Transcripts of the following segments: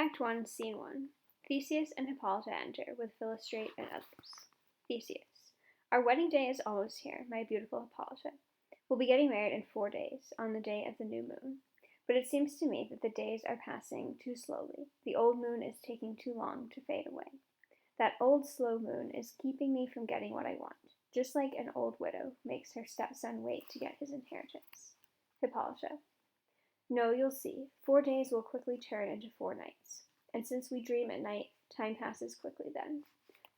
Act 1, Scene 1. Theseus and Hippolyta enter, with Philostrate and others. Theseus. Our wedding day is almost here, my beautiful Hippolyta. We'll be getting married in 4 days, on the day of the new moon. But it seems to me that the days are passing too slowly. The old moon is taking too long to fade away. That old slow moon is keeping me from getting what I want, just like an old widow makes her stepson wait to get his inheritance. Hippolyta. No, you'll see. 4 days will quickly turn into 4 nights. And since we dream at night, time passes quickly then.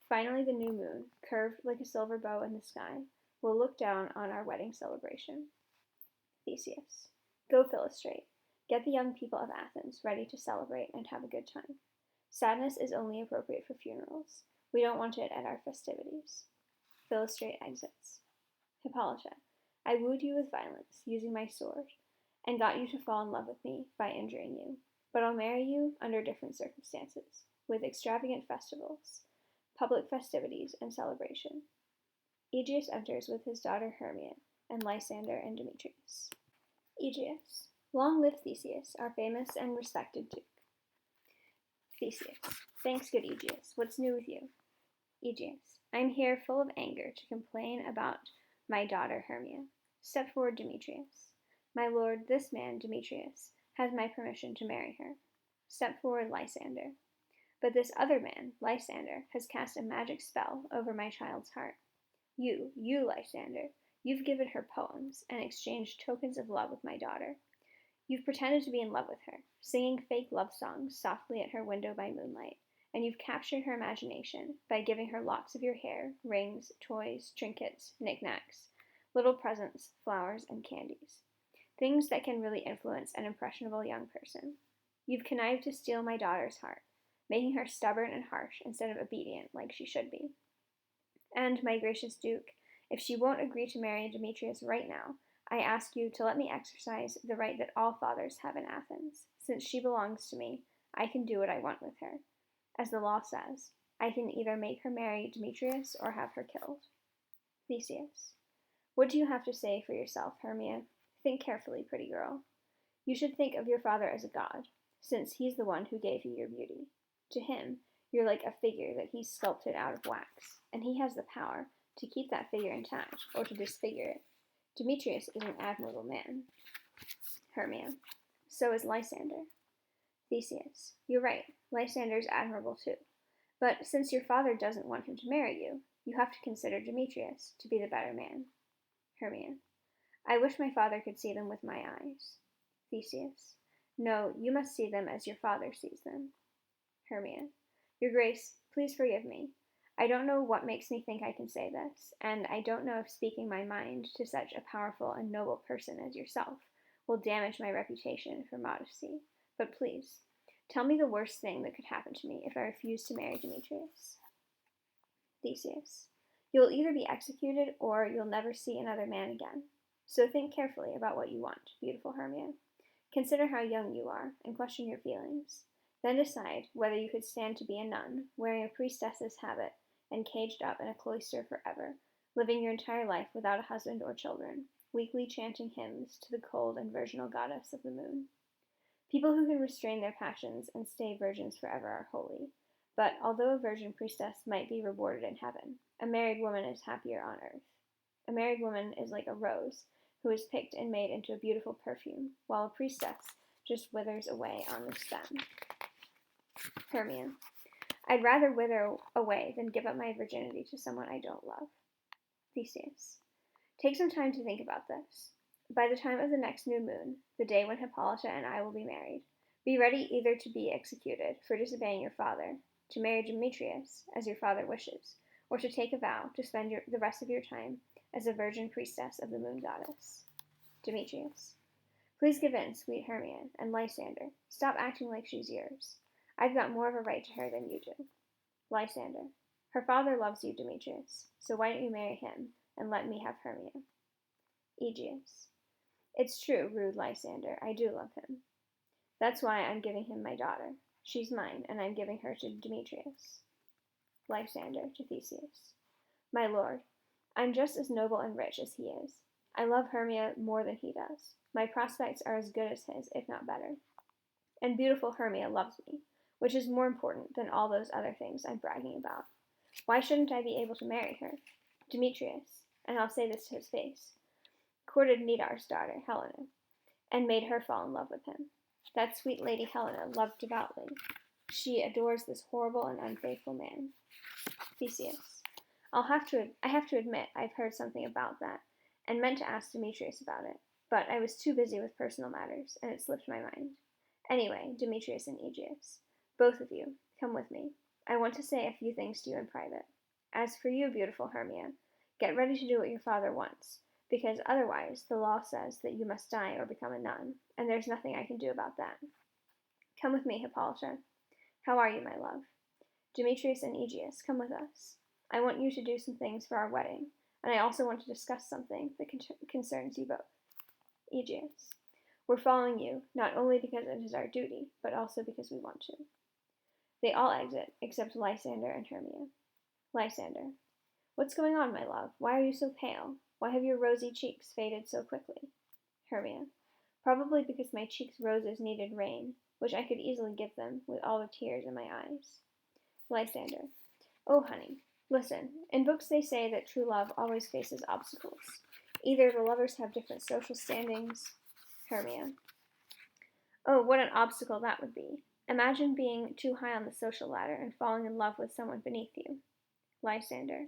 Finally, the new moon, curved like a silver bow in the sky, will look down on our wedding celebration. Theseus. Go, Philostrate. Get the young people of Athens ready to celebrate and have a good time. Sadness is only appropriate for funerals. We don't want it at our festivities. Philostrate exits. Hippolyta. I wooed you with violence, using my sword, and got you to fall in love with me by injuring you. But I'll marry you under different circumstances, with extravagant festivals, public festivities, and celebration. Aegeus enters with his daughter Hermia, and Lysander and Demetrius. Aegeus. Long live Theseus, our famous and respected duke. Theseus. Thanks, good Aegeus. What's new with you? Aegeus. I'm here full of anger to complain about my daughter Hermia. Step forward, Demetrius. My lord, this man, Demetrius, has my permission to marry her. Step forward, Lysander. But this other man, Lysander, has cast a magic spell over my child's heart. You, Lysander, you've given her poems and exchanged tokens of love with my daughter. You've pretended to be in love with her, singing fake love songs softly at her window by moonlight, and you've captured her imagination by giving her locks of your hair, rings, toys, trinkets, knickknacks, little presents, flowers, and candies. Things that can really influence an impressionable young person. You've connived to steal my daughter's heart, making her stubborn and harsh instead of obedient like she should be. And, my gracious Duke, if she won't agree to marry Demetrius right now, I ask you to let me exercise the right that all fathers have in Athens. Since she belongs to me, I can do what I want with her. As the law says, I can either make her marry Demetrius or have her killed. Theseus. What do you have to say for yourself, Hermia? Think carefully, pretty girl. You should think of your father as a god, since he's the one who gave you your beauty. To him, you're like a figure that he's sculpted out of wax, and he has the power to keep that figure intact or to disfigure it. Demetrius is an admirable man. Hermia. So is Lysander. Theseus. You're right, Lysander's admirable too. But since your father doesn't want him to marry you, you have to consider Demetrius to be the better man. Hermia. I wish my father could see them with my eyes. Theseus. No, you must see them as your father sees them. Hermia. Your Grace, please forgive me. I don't know what makes me think I can say this, and I don't know if speaking my mind to such a powerful and noble person as yourself will damage my reputation for modesty. But please, tell me the worst thing that could happen to me if I refuse to marry Demetrius. Theseus. You'll either be executed or you'll never see another man again. So think carefully about what you want, beautiful Hermia. Consider how young you are, and question your feelings. Then decide whether you could stand to be a nun, wearing a priestess's habit, and caged up in a cloister forever, living your entire life without a husband or children, weekly chanting hymns to the cold and virginal goddess of the moon. People who can restrain their passions and stay virgins forever are holy, but although a virgin priestess might be rewarded in heaven, a married woman is happier on earth. A married woman is like a rose, who is picked and made into a beautiful perfume, while a priestess just withers away on the stem. Hermia. I'd rather wither away than give up my virginity to someone I don't love. Theseus. Take some time to think about this. By the time of the next new moon, the day when Hippolyta and I will be married, be ready either to be executed for disobeying your father, to marry Demetrius, as your father wishes, or to take a vow to spend the rest of your time as a virgin priestess of the moon goddess. Demetrius. Please give in, sweet Hermia, and Lysander. Stop acting like she's yours. I've got more of a right to her than you do. Lysander. Her father loves you, Demetrius, so why don't you marry him, and let me have Hermia? Aegeus. It's true, rude Lysander, I do love him. That's why I'm giving him my daughter. She's mine, and I'm giving her to Demetrius. Lysander to Theseus. My lord, I'm just as noble and rich as he is. I love Hermia more than he does. My prospects are as good as his, if not better. And beautiful Hermia loves me. which is more important than all those other things I'm bragging about. Why shouldn't I be able to marry her? Demetrius, and I'll say this to his face, courted Nidar's daughter, Helena, and made her fall in love with him. That sweet lady Helena loved devoutly. She adores this horrible and unfaithful man. Theseus. I have to admit I've heard something about that, and meant to ask Demetrius about it, but I was too busy with personal matters, and it slipped my mind. Anyway, Demetrius and Aegeus, both of you, come with me. I want to say a few things to you in private. As for you, beautiful Hermia, get ready to do what your father wants, because otherwise the law says that you must die or become a nun, and there's nothing I can do about that. Come with me, Hippolyta. How are you, my love? Demetrius and Aegeus, come with us. I want you to do some things for our wedding, and I also want to discuss something that concerns you both. Aegeus, we're following you, not only because it is our duty, but also because we want to. They all exit, except Lysander and Hermia. Lysander, what's going on, my love? Why are you so pale? Why have your rosy cheeks faded so quickly? Hermia, probably because my cheeks' roses needed rain, which I could easily give them with all the tears in my eyes. Lysander, oh, honey, listen. In books they say that true love always faces obstacles. Either the lovers have different social standings. Hermia, oh, what an obstacle that would be. Imagine being too high on the social ladder and falling in love with someone beneath you. Lysander,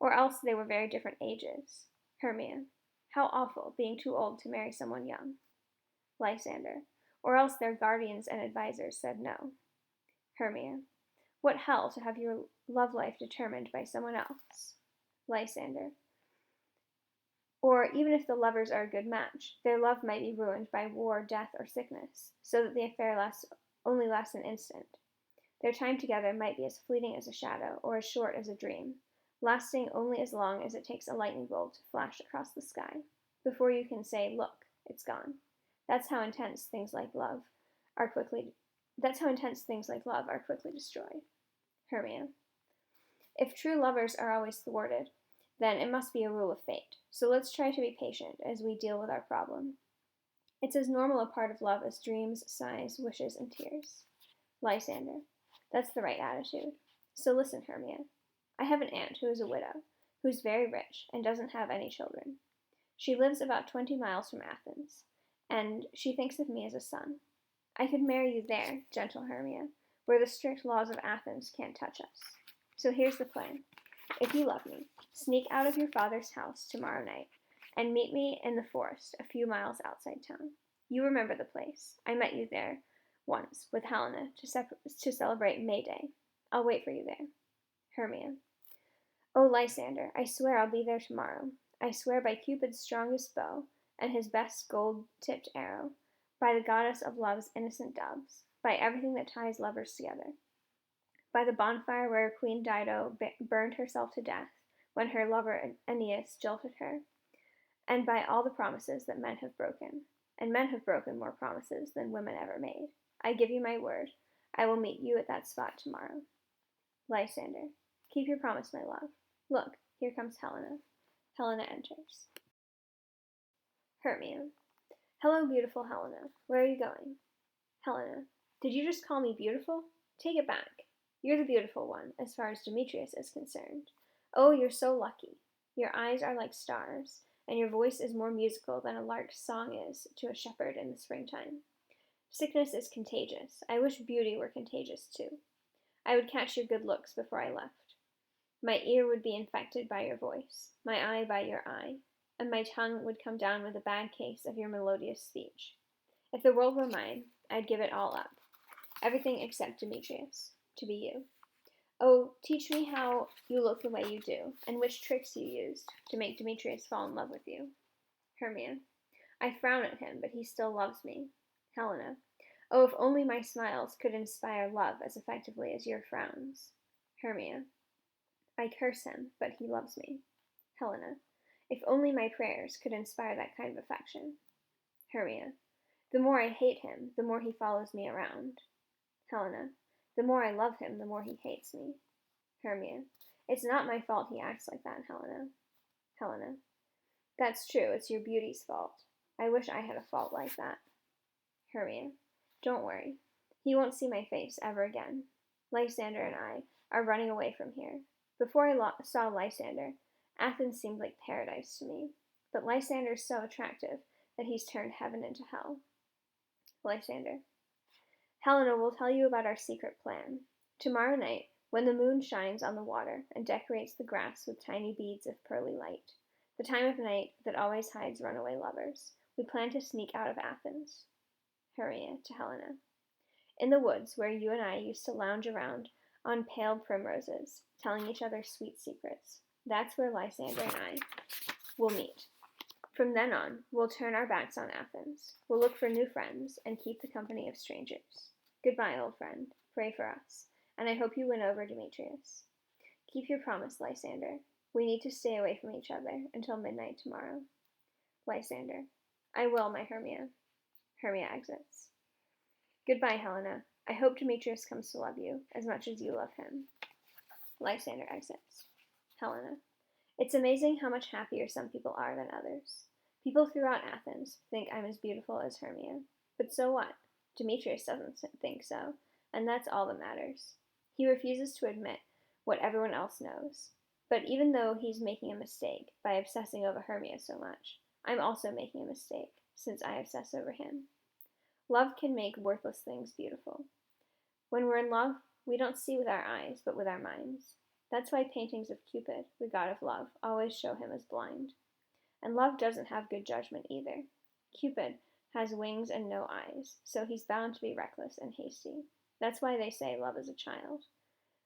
or else they were very different ages. Hermia, how awful, being too old to marry someone young. Lysander, or else their guardians and advisers said no. Hermia, what hell to have your love life determined by someone else. Lysander, or even if the lovers are a good match, their love might be ruined by war, death, or sickness, so that the affair only lasts an instant. Their time together might be as fleeting as a shadow, or as short as a dream, lasting only as long as it takes a lightning bolt to flash across the sky, before you can say, look, it's gone. That's how intense things like love are quickly destroyed. Hermia, if true lovers are always thwarted, then it must be a rule of fate. So let's try to be patient as we deal with our problem. It's as normal a part of love as dreams, sighs, wishes, and tears. Lysander, that's the right attitude. So listen, Hermia. I have an aunt who is a widow, who's very rich and doesn't have any children. She lives about 20 miles from Athens, and she thinks of me as a son. I could marry you there, gentle Hermia, where the strict laws of Athens can't touch us. So here's the plan. If you love me, sneak out of your father's house tomorrow night and meet me in the forest a few miles outside town. You remember the place. I met you there once with Helena to celebrate May Day. I'll wait for you there. Hermia. Oh, Lysander, I swear I'll be there tomorrow. I swear by Cupid's strongest bow and his best gold-tipped arrow, by the goddess of love's innocent doves, by everything that ties lovers together, by the bonfire where Queen Dido burned herself to death when her lover Aeneas jilted her, and by all the promises that men have broken, and men have broken more promises than women ever made. I give you my word, I will meet you at that spot tomorrow. Lysander, keep your promise, my love. Look, here comes Helena. Helena enters. Hermia, hello, beautiful Helena. Where are you going? Helena, did you just call me beautiful? Take it back. You're the beautiful one, as far as Demetrius is concerned. Oh, you're so lucky. Your eyes are like stars, and your voice is more musical than a lark's song is to a shepherd in the springtime. Sickness is contagious. I wish beauty were contagious too. I would catch your good looks before I left. My ear would be infected by your voice, my eye by your eye, and my tongue would come down with a bad case of your melodious speech. If the world were mine, I'd give it all up, everything except Demetrius, to be you. Oh, teach me how you look the way you do, and which tricks you used to make Demetrius fall in love with you. Hermia, I frown at him, but he still loves me. Helena, oh, if only my smiles could inspire love as effectively as your frowns. Hermia, I curse him, but he loves me. Helena, if only my prayers could inspire that kind of affection. Hermia, the more I hate him, the more he follows me around. Helena, the more I love him, the more he hates me. Hermia, it's not my fault he acts like that, Helena. Helena, that's true, it's your beauty's fault. I wish I had a fault like that. Hermia, don't worry. He won't see my face ever again. Lysander and I are running away from here. Before I saw Lysander, Athens seemed like paradise to me. But Lysander's so attractive that he's turned heaven into hell. Lysander. Helena will tell you about our secret plan. Tomorrow night, when the moon shines on the water and decorates the grass with tiny beads of pearly light, the time of night that always hides runaway lovers, we plan to sneak out of Athens. Hermia to Helena. In the woods where you and I used to lounge around on pale primroses, telling each other sweet secrets, that's where Lysander and I will meet. From then on, we'll turn our backs on Athens. We'll look for new friends and keep the company of strangers. Goodbye, old friend. Pray for us, and I hope you win over Demetrius. Keep your promise, Lysander. We need to stay away from each other until midnight tomorrow. Lysander. I will, my Hermia. Hermia exits. Goodbye, Helena. I hope Demetrius comes to love you as much as you love him. Lysander exits. Helena. It's amazing how much happier some people are than others. People throughout Athens think I'm as beautiful as Hermia. But so what? Demetrius doesn't think so, and that's all that matters. He refuses to admit what everyone else knows. But even though he's making a mistake by obsessing over Hermia so much, I'm also making a mistake, since I obsess over him. Love can make worthless things beautiful. When we're in love, we don't see with our eyes, but with our minds. That's why paintings of Cupid, the god of love, always show him as blind. And love doesn't have good judgment either. Cupid has wings and no eyes, so he's bound to be reckless and hasty. That's why they say love is a child,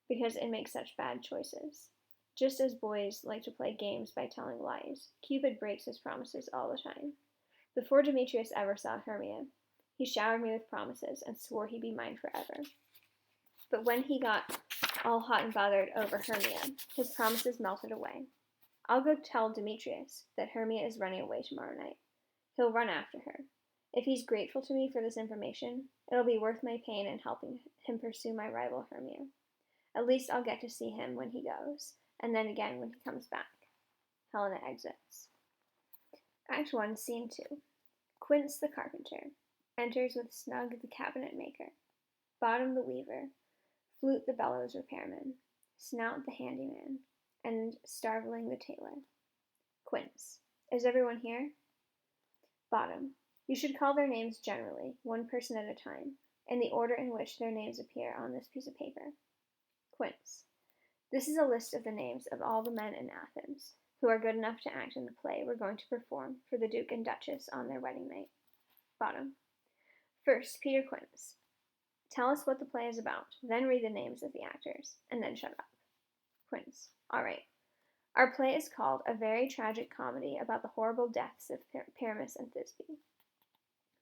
because it makes such bad choices. Just as boys like to play games by telling lies, Cupid breaks his promises all the time. Before Demetrius ever saw Hermia, he showered me with promises and swore he'd be mine forever. But when he got all hot and bothered over Hermia, his promises melted away. I'll go tell Demetrius that Hermia is running away tomorrow night. He'll run after her. If he's grateful to me for this information, it'll be worth my pain in helping him pursue my rival Hermia. At least I'll get to see him when he goes, and then again when he comes back. Helena exits. Act 1, Scene 2. Quince the carpenter enters with Snug the cabinet maker, Bottom the weaver, Flute the bellows repairman, Snout the handyman, and Starveling the tailor. Quince. Is everyone here? Bottom. You should call their names generally, one person at a time, in the order in which their names appear on this piece of paper. Quince. This is a list of the names of all the men in Athens who are good enough to act in the play we're going to perform for the Duke and Duchess on their wedding night. Bottom. First, Peter Quince. Tell us what the play is about, then read the names of the actors, and then shut up. Quince. All right. Our play is called A Very Tragic Comedy About the Horrible Deaths of Pyramus and Thisbe.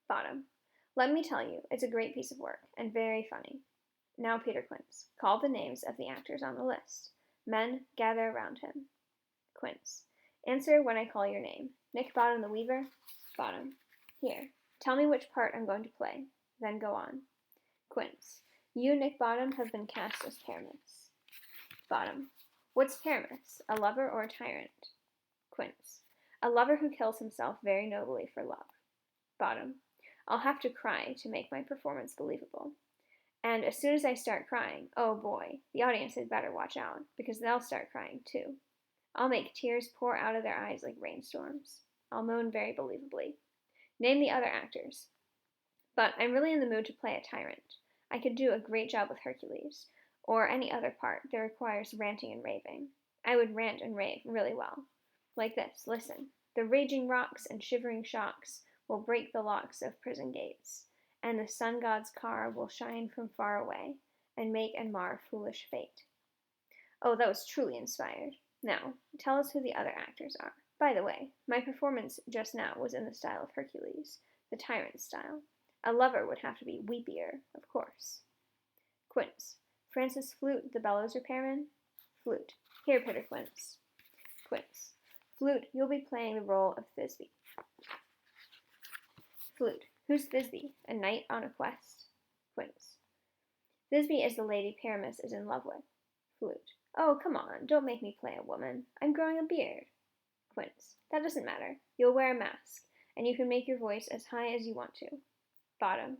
Bottom. Let me tell you, it's a great piece of work, and very funny. Now, Peter Quince, call the names of the actors on the list. Men, gather around him. Quince. Answer when I call your name. Nick Bottom the weaver? Bottom. Here. Tell me which part I'm going to play. Then go on. Quince. You, Nick Bottom, have been cast as Pyramus. Bottom. What's Pyramus? A lover or a tyrant? Quince. A lover who kills himself very nobly for love. Bottom. I'll have to cry to make my performance believable. And as soon as I start crying, oh boy, the audience had better watch out, because they'll start crying too. I'll make tears pour out of their eyes like rainstorms. I'll moan very believably. Name the other actors. But I'm really in the mood to play a tyrant. I could do a great job with Hercules, or any other part that requires ranting and raving. I would rant and rave really well. Like this, listen. The raging rocks and shivering shocks will break the locks of prison gates, and the sun god's car will shine from far away, and make and mar foolish fate. Oh, that was truly inspired. Now, tell us who the other actors are. By the way, my performance just now was in the style of Hercules, the tyrant style. A lover would have to be weepier, of course. Quince. Francis Flute, the bellows repairman? Flute. Here, Peter Quince. Quince. Flute, you'll be playing the role of Thisbe. Flute. Who's Thisbe? A knight on a quest? Quince. Thisbe is the lady Pyramus is in love with. Flute. Oh, come on, don't make me play a woman. I'm growing a beard. Quince. That doesn't matter. You'll wear a mask, and you can make your voice as high as you want to. Bottom.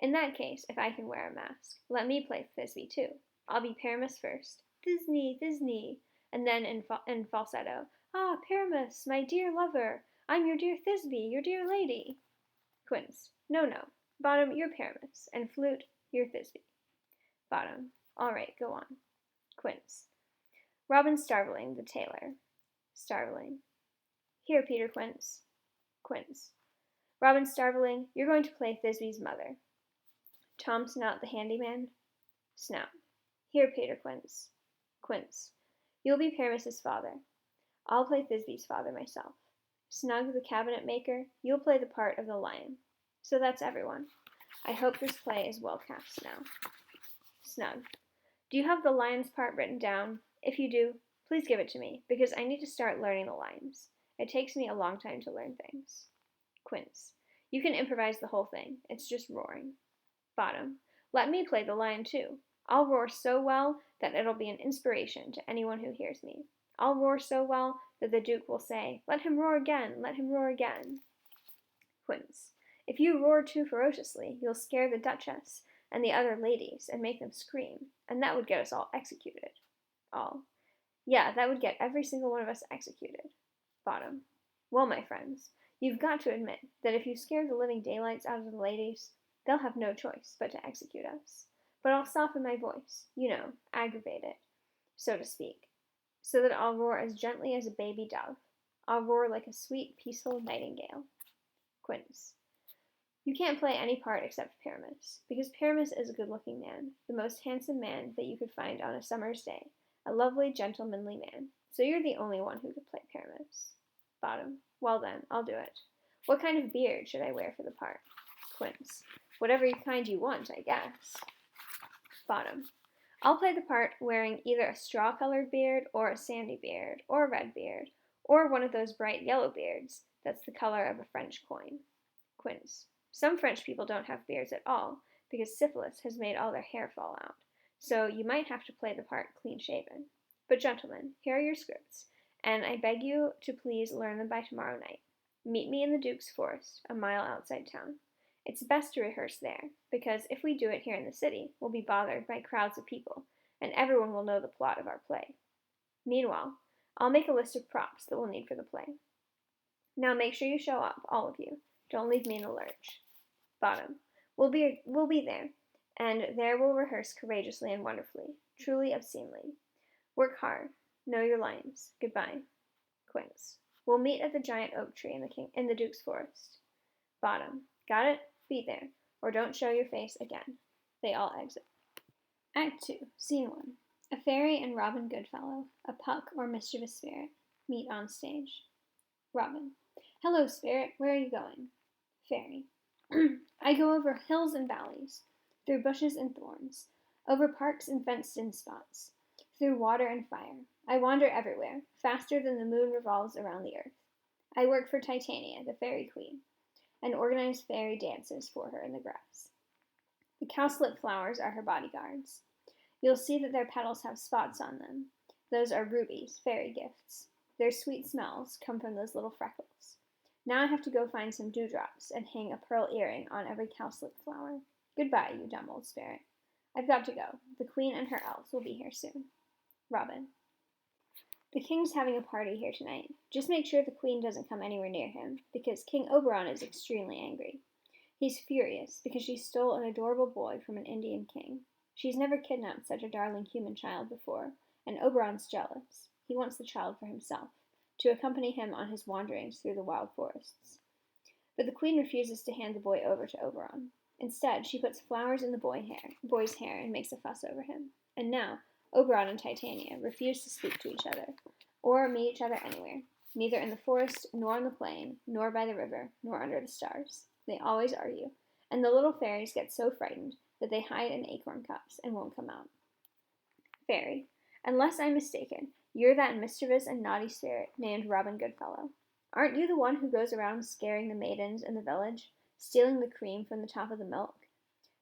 In that case, if I can wear a mask, let me play Thisbe too. I'll be Pyramus first. Thisne, Thisne. And then in falsetto, ah, Pyramus, my dear lover, I'm your dear Thisbe, your dear lady. Quince, no, no. Bottom, you're Pyramus, and flute, you're Thisbe. Bottom, all right, go on. Quince. Robin Starveling, the tailor. Starveling. Here, Peter Quince. Quince. Robin Starveling, you're going to play Thisbe's mother. Tom Snout, the handyman. Snout. Here, Peter Quince. Quince. You'll be Pyramus's father. I'll play Thisbe's father myself. Snug, the cabinet maker, you'll play the part of the lion. So that's everyone. I hope this play is well cast now. Snug. Do you have the lion's part written down? If you do, please give it to me, because I need to start learning the lines. It takes me a long time to learn things. Quince. You can improvise the whole thing. It's just roaring. Bottom. Let me play the lion too. I'll roar so well that it'll be an inspiration to anyone who hears me. I'll roar so well that the Duke will say, let him roar again, let him roar again. Quince. If you roar too ferociously, you'll scare the Duchess and the other ladies and make them scream, and that would get us all executed. All. Yeah, that would get every single one of us executed. Bottom. Well, my friends, you've got to admit that if you scare the living daylights out of the ladies, they'll have no choice but to execute us. But I'll soften my voice, aggravate it, so to speak, so that I'll roar as gently as a baby dove. I'll roar like a sweet, peaceful nightingale. Quince. You can't play any part except Pyramus, because Pyramus is a good-looking man, the most handsome man that you could find on a summer's day, a lovely, gentlemanly man. So you're the only one who could play Pyramus. Bottom. Well then, I'll do it. What kind of beard should I wear for the part? Quince. Whatever kind you want, I guess. Bottom. I'll play the part wearing either a straw-colored beard, or a sandy beard, or a red beard, or one of those bright yellow beards that's the color of a French coin. Quince. Some French people don't have beards at all, because syphilis has made all their hair fall out, so you might have to play the part clean-shaven. But gentlemen, here are your scripts, and I beg you to please learn them by tomorrow night. Meet me in the Duke's Forest, a mile outside town. It's best to rehearse there, because if we do it here in the city, we'll be bothered by crowds of people, and everyone will know the plot of our play. Meanwhile, I'll make a list of props that we'll need for the play. Now make sure you show up, all of you. Don't leave me in the lurch. Bottom. We'll be there, and there we'll rehearse courageously and wonderfully, truly obscenely. Work hard. Know your lines. Goodbye. Quince. We'll meet at the giant oak tree in the Duke's Forest. Bottom. Got it? Be there, or don't show your face again. They all exit. Act 2, Scene 1. A fairy and Robin Goodfellow, a puck or mischievous spirit, meet on stage. Robin. Hello, spirit. Where are you going? Fairy. I go over hills and valleys, through bushes and thorns, over parks and fenced-in spots, through water and fire. I wander everywhere, faster than the moon revolves around the earth. I work for Titania, the fairy queen, and organize fairy dances for her in the grass. The cowslip flowers are her bodyguards. You'll see that their petals have spots on them. Those are rubies, fairy gifts. Their sweet smells come from those little freckles. Now I have to go find some dewdrops and hang a pearl earring on every cowslip flower. Goodbye, you dumb old spirit. I've got to go. The queen and her elves will be here soon. Robin. The king's having a party here tonight. Just make sure the queen doesn't come anywhere near him, because King Oberon is extremely angry. He's furious because she stole an adorable boy from an Indian king. She's never kidnapped such a darling human child before, and Oberon's jealous. He wants the child for himself, to accompany him on his wanderings through the wild forests. But the queen refuses to hand the boy over to Oberon. Instead, she puts flowers in the boy's hair and makes a fuss over him. And now, Oberon and Titania refuse to speak to each other, or meet each other anywhere, neither in the forest, nor on the plain, nor by the river, nor under the stars. They always argue, and the little fairies get so frightened that they hide in acorn cups and won't come out. Fairy. Unless I'm mistaken, you're that mischievous and naughty spirit named Robin Goodfellow. Aren't you the one who goes around scaring the maidens in the village, stealing the cream from the top of the milk,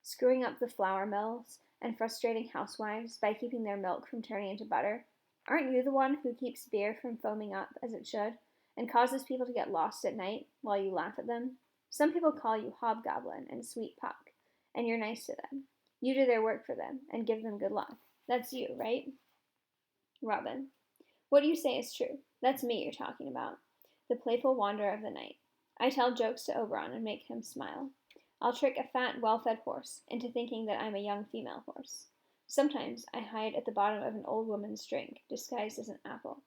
screwing up the flour mills, and frustrating housewives by keeping their milk from turning into butter? Aren't you the one who keeps beer from foaming up as it should, and causes people to get lost at night while you laugh at them? Some people call you Hobgoblin and Sweet Puck, and you're nice to them. You do their work for them and give them good luck. That's you, right? Robin. What you say is true. That's me you're talking about. The playful wanderer of the night. I tell jokes to Oberon and make him smile. I'll trick a fat, well-fed horse into thinking that I'm a young female horse. Sometimes I hide at the bottom of an old woman's drink, disguised as an apple.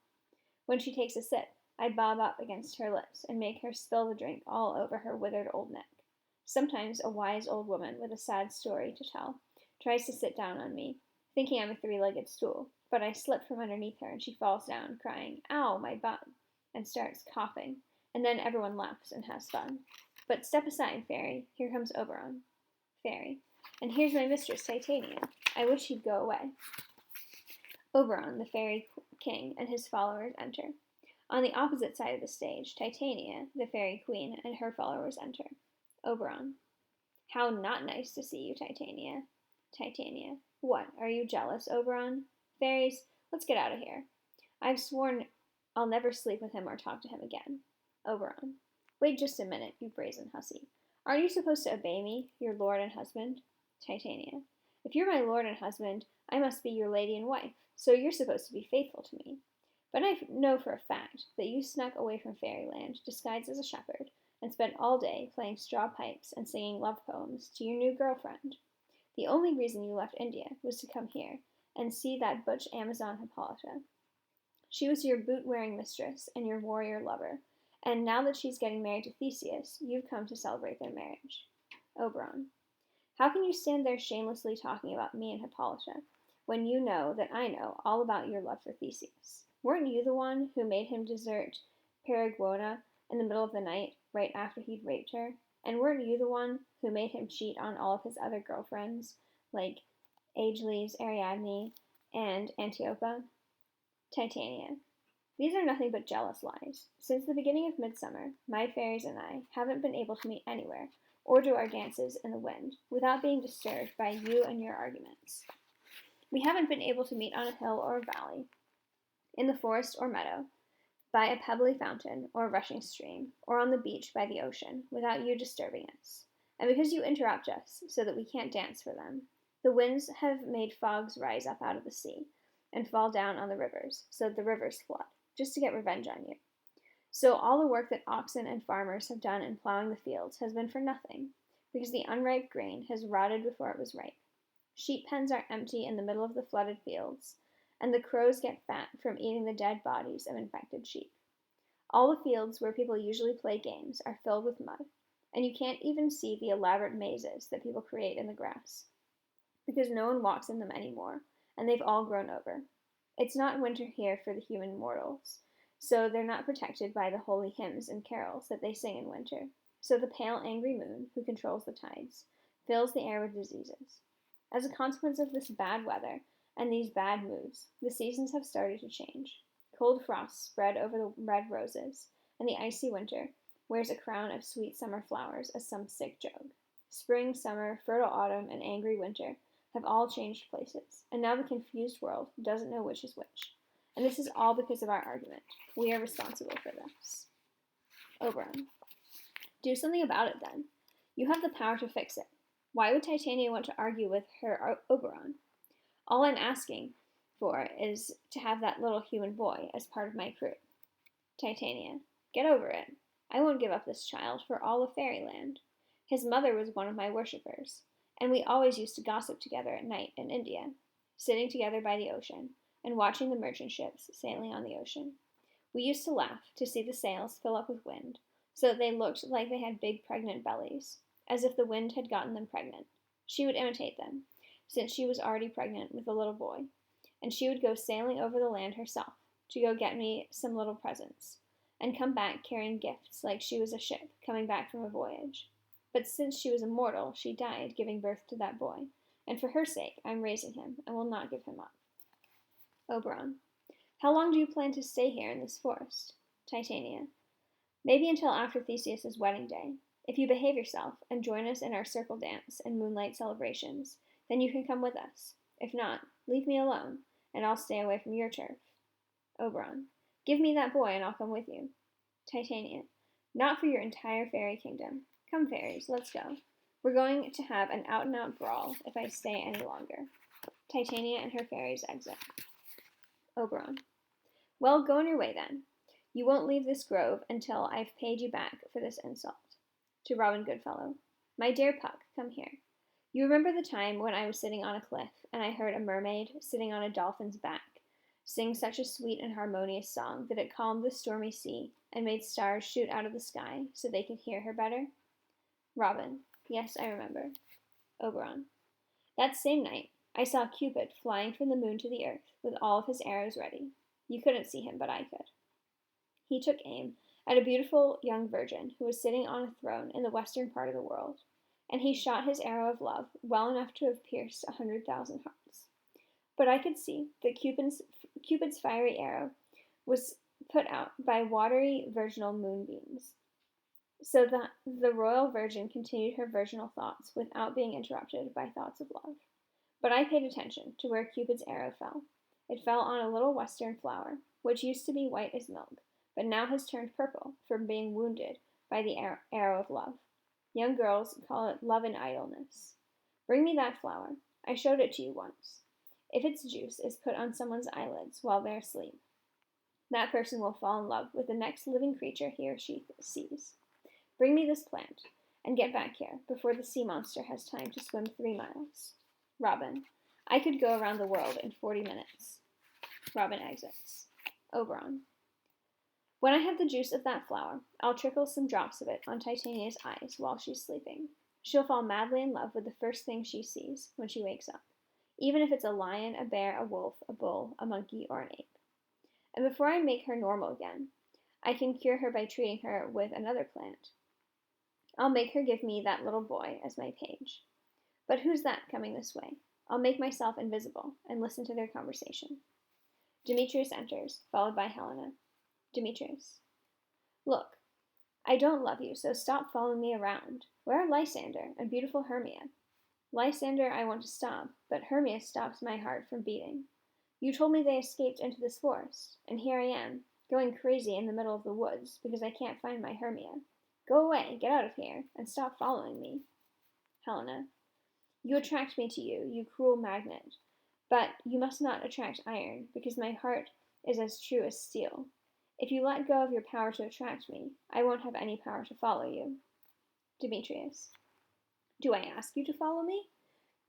When she takes a sip, I bob up against her lips and make her spill the drink all over her withered old neck. Sometimes a wise old woman with a sad story to tell tries to sit down on me, thinking I'm a three-legged stool, but I slip from underneath her and she falls down, crying, "Ow, my butt," and starts coughing, and then everyone laughs and has fun. But step aside, Fairy. Here comes Oberon. Fairy. And here's my mistress, Titania. I wish he'd go away. Oberon, the fairy king, and his followers enter. On the opposite side of the stage, Titania, the fairy queen, and her followers enter. Oberon. How not nice to see you, Titania. Titania. What, are you jealous, Oberon? Fairies, let's get out of here. I've sworn I'll never sleep with him or talk to him again. Oberon. Wait just a minute, you brazen hussy. Aren't you supposed to obey me, your lord and husband? Titania. If you're my lord and husband, I must be your lady and wife, so you're supposed to be faithful to me. But I know for a fact that you snuck away from fairyland, disguised as a shepherd, and spent all day playing straw pipes and singing love poems to your new girlfriend. The only reason you left India was to come here and see that butch Amazon Hippolyta. She was your boot-wearing mistress and your warrior lover, and now that she's getting married to Theseus, you've come to celebrate their marriage. Oberon. How can you stand there shamelessly talking about me and Hippolyta, when you know that I know all about your love for Theseus? Weren't you the one who made him desert Perigona in the middle of the night, right after he'd raped her? And weren't you the one who made him cheat on all of his other girlfriends, like Aegiles, Ariadne, and Antiopa? Titania. These are nothing but jealous lies. Since the beginning of Midsummer, my fairies and I haven't been able to meet anywhere, or do our dances in the wind, without being disturbed by you and your arguments. We haven't been able to meet on a hill or a valley, in the forest or meadow, by a pebbly fountain or a rushing stream, or on the beach by the ocean, without you disturbing us. And because you interrupt us so that we can't dance for them, the winds have made fogs rise up out of the sea and fall down on the rivers, so that the rivers flood, just to get revenge on you. So all the work that oxen and farmers have done in plowing the fields has been for nothing, because the unripe grain has rotted before it was ripe. Sheep pens are empty in the middle of the flooded fields, and the crows get fat from eating the dead bodies of infected sheep. All the fields where people usually play games are filled with mud, and you can't even see the elaborate mazes that people create in the grass, because no one walks in them anymore, and they've all grown over. It's not winter here for the human mortals, so they're not protected by the holy hymns and carols that they sing in winter. So the pale, angry moon, who controls the tides, fills the air with diseases. As a consequence of this bad weather and these bad moods, the seasons have started to change. Cold frosts spread over the red roses, and the icy winter wears a crown of sweet summer flowers as some sick joke. Spring, summer, fertile autumn, and angry winter have all changed places, and now the confused world doesn't know which is which. And this is all because of our argument. We are responsible for this. Oberon. Do something about it then. You have the power to fix it. Why would Titania want to argue with her Oberon? All I'm asking for is to have that little human boy as part of my crew. Titania. Get over it. I won't give up this child for all of fairyland. His mother was one of my worshippers, and we always used to gossip together at night in India, sitting together by the ocean and watching the merchant ships sailing on the ocean. We used to laugh to see the sails fill up with wind, so that they looked like they had big pregnant bellies, as if the wind had gotten them pregnant. She would imitate them, since she was already pregnant with a little boy, and she would go sailing over the land herself to go get me some little presents, and come back carrying gifts like she was a ship coming back from a voyage. But since she was a mortal, she died giving birth to that boy, and for her sake I'm raising him and will not give him up. Oberon. How long do you plan to stay here in this forest? Titania. Maybe until after Theseus' wedding day. If you behave yourself and join us in our circle dance and moonlight celebrations, then you can come with us. If not, leave me alone, and I'll stay away from your turf. Oberon. Give me that boy and I'll come with you. Titania. Not for your entire fairy kingdom. Come, fairies, let's go. We're going to have an out-and-out brawl if I stay any longer. Titania and her fairies exit. Oberon. Well, go on your way then. You won't leave this grove until I've paid you back for this insult. To Robin Goodfellow. My dear Puck, come here. You remember the time when I was sitting on a cliff and I heard a mermaid sitting on a dolphin's back sing such a sweet and harmonious song that it calmed the stormy sea and made stars shoot out of the sky so they could hear her better? Robin. Yes, I remember. Oberon. That same night, I saw Cupid flying from the moon to the earth with all of his arrows ready. You couldn't see him, but I could. He took aim at a beautiful young virgin who was sitting on a throne in the western part of the world, and he shot his arrow of love well enough to have pierced 100,000 hearts. But I could see that Cupid's fiery arrow was put out by watery virginal moonbeams, so that the royal virgin continued her virginal thoughts without being interrupted by thoughts of love. But I paid attention to where Cupid's arrow fell. It fell on a little western flower, which used to be white as milk, but now has turned purple from being wounded by the arrow of love. Young girls call it love and idleness. Bring me that flower. I showed it to you once. If its juice is put on someone's eyelids while they're asleep, that person will fall in love with the next living creature he or she sees. Bring me this plant, and get back here before the sea monster has time to swim 3 miles. Robin. I could go around the world in 40 minutes. Robin exits. Oberon. When I have the juice of that flower, I'll trickle some drops of it on Titania's eyes while she's sleeping. She'll fall madly in love with the first thing she sees when she wakes up, even if it's a lion, a bear, a wolf, a bull, a monkey, or an ape. And before I make her normal again, I can cure her by treating her with another plant. I'll make her give me that little boy as my page. But who's that coming this way? I'll make myself invisible and listen to their conversation. Demetrius enters, followed by Helena. Demetrius. Look, I don't love you, so stop following me around. Where are Lysander and beautiful Hermia? Lysander I want to stop, but Hermia stops my heart from beating. You told me they escaped into this forest, and here I am, going crazy in the middle of the woods because I can't find my Hermia. Go away, get out of here, and stop following me. Helena. You attract me to you, you cruel magnet, but you must not attract iron, because my heart is as true as steel. If you let go of your power to attract me, I won't have any power to follow you. Demetrius. Do I ask you to follow me?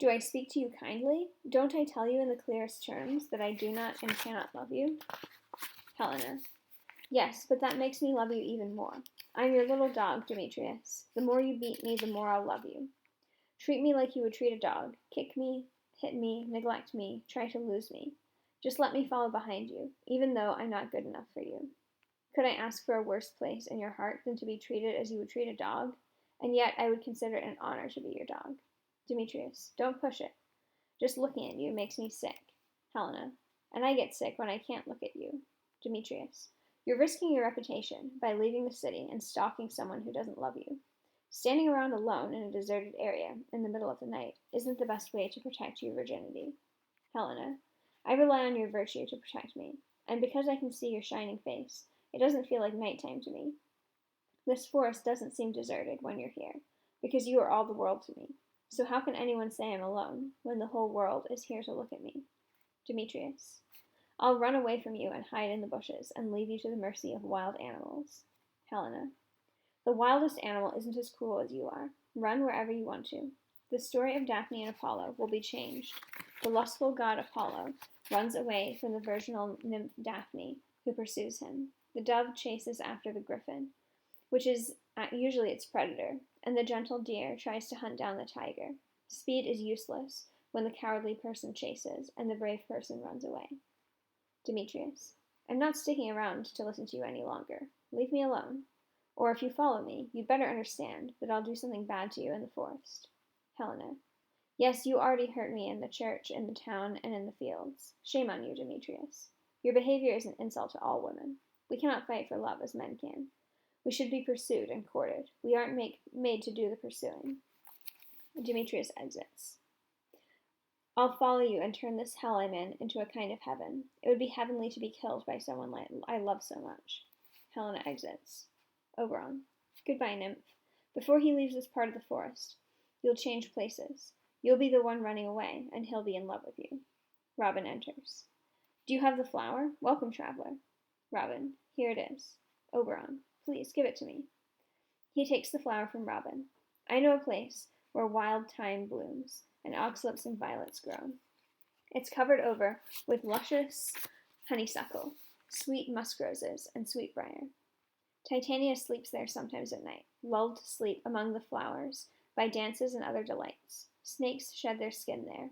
Do I speak to you kindly? Don't I tell you in the clearest terms that I do not and cannot love you? Helena. Yes, but that makes me love you even more. I'm your little dog, Demetrius. The more you beat me, the more I'll love you. Treat me like you would treat a dog. Kick me, hit me, neglect me, try to lose me. Just let me follow behind you, even though I'm not good enough for you. Could I ask for a worse place in your heart than to be treated as you would treat a dog? And yet I would consider it an honor to be your dog. Demetrius. Don't push it. Just looking at you makes me sick. Helena. And I get sick when I can't look at you. Demetrius. You're risking your reputation by leaving the city and stalking someone who doesn't love you. Standing around alone in a deserted area in the middle of the night isn't the best way to protect your virginity. Helena. I rely on your virtue to protect me, and because I can see your shining face, it doesn't feel like nighttime to me. This forest doesn't seem deserted when you're here, because you are all the world to me. So how can anyone say I'm alone when the whole world is here to look at me? Demetrius. I'll run away from you and hide in the bushes and leave you to the mercy of wild animals. Helena. The wildest animal isn't as cruel as you are. Run wherever you want to. The story of Daphne and Apollo will be changed. The lustful god Apollo runs away from the virginal nymph Daphne, who pursues him. The dove chases after the griffin, which is usually its predator, and the gentle deer tries to hunt down the tiger. Speed is useless when the cowardly person chases and the brave person runs away. Demetrius. I'm not sticking around to listen to you any longer. Leave me alone. Or if you follow me, you'd better understand that I'll do something bad to you in the forest. Helena. Yes, you already hurt me in the church, in the town, and in the fields. Shame on you, Demetrius. Your behavior is an insult to all women. We cannot fight for love as men can. We should be pursued and courted. We aren't made to do the pursuing. Demetrius exits. I'll follow you and turn this hell I'm in into a kind of heaven. It would be heavenly to be killed by someone I love so much. Helena exits. Oberon. Goodbye, nymph. Before he leaves this part of the forest, You'll change places. You'll be the one running away, and he'll be in love with you. Robin enters. Do you have the flower? Welcome, traveler. Robin, here it is. Oberon, please give it to me. He takes the flower from Robin. I know a place where wild thyme blooms, and oxlips and violets grow. It's covered over with luscious honeysuckle, sweet musk roses, and sweetbriar. Titania sleeps there sometimes at night, lulled to sleep among the flowers by dances and other delights. Snakes shed their skin there,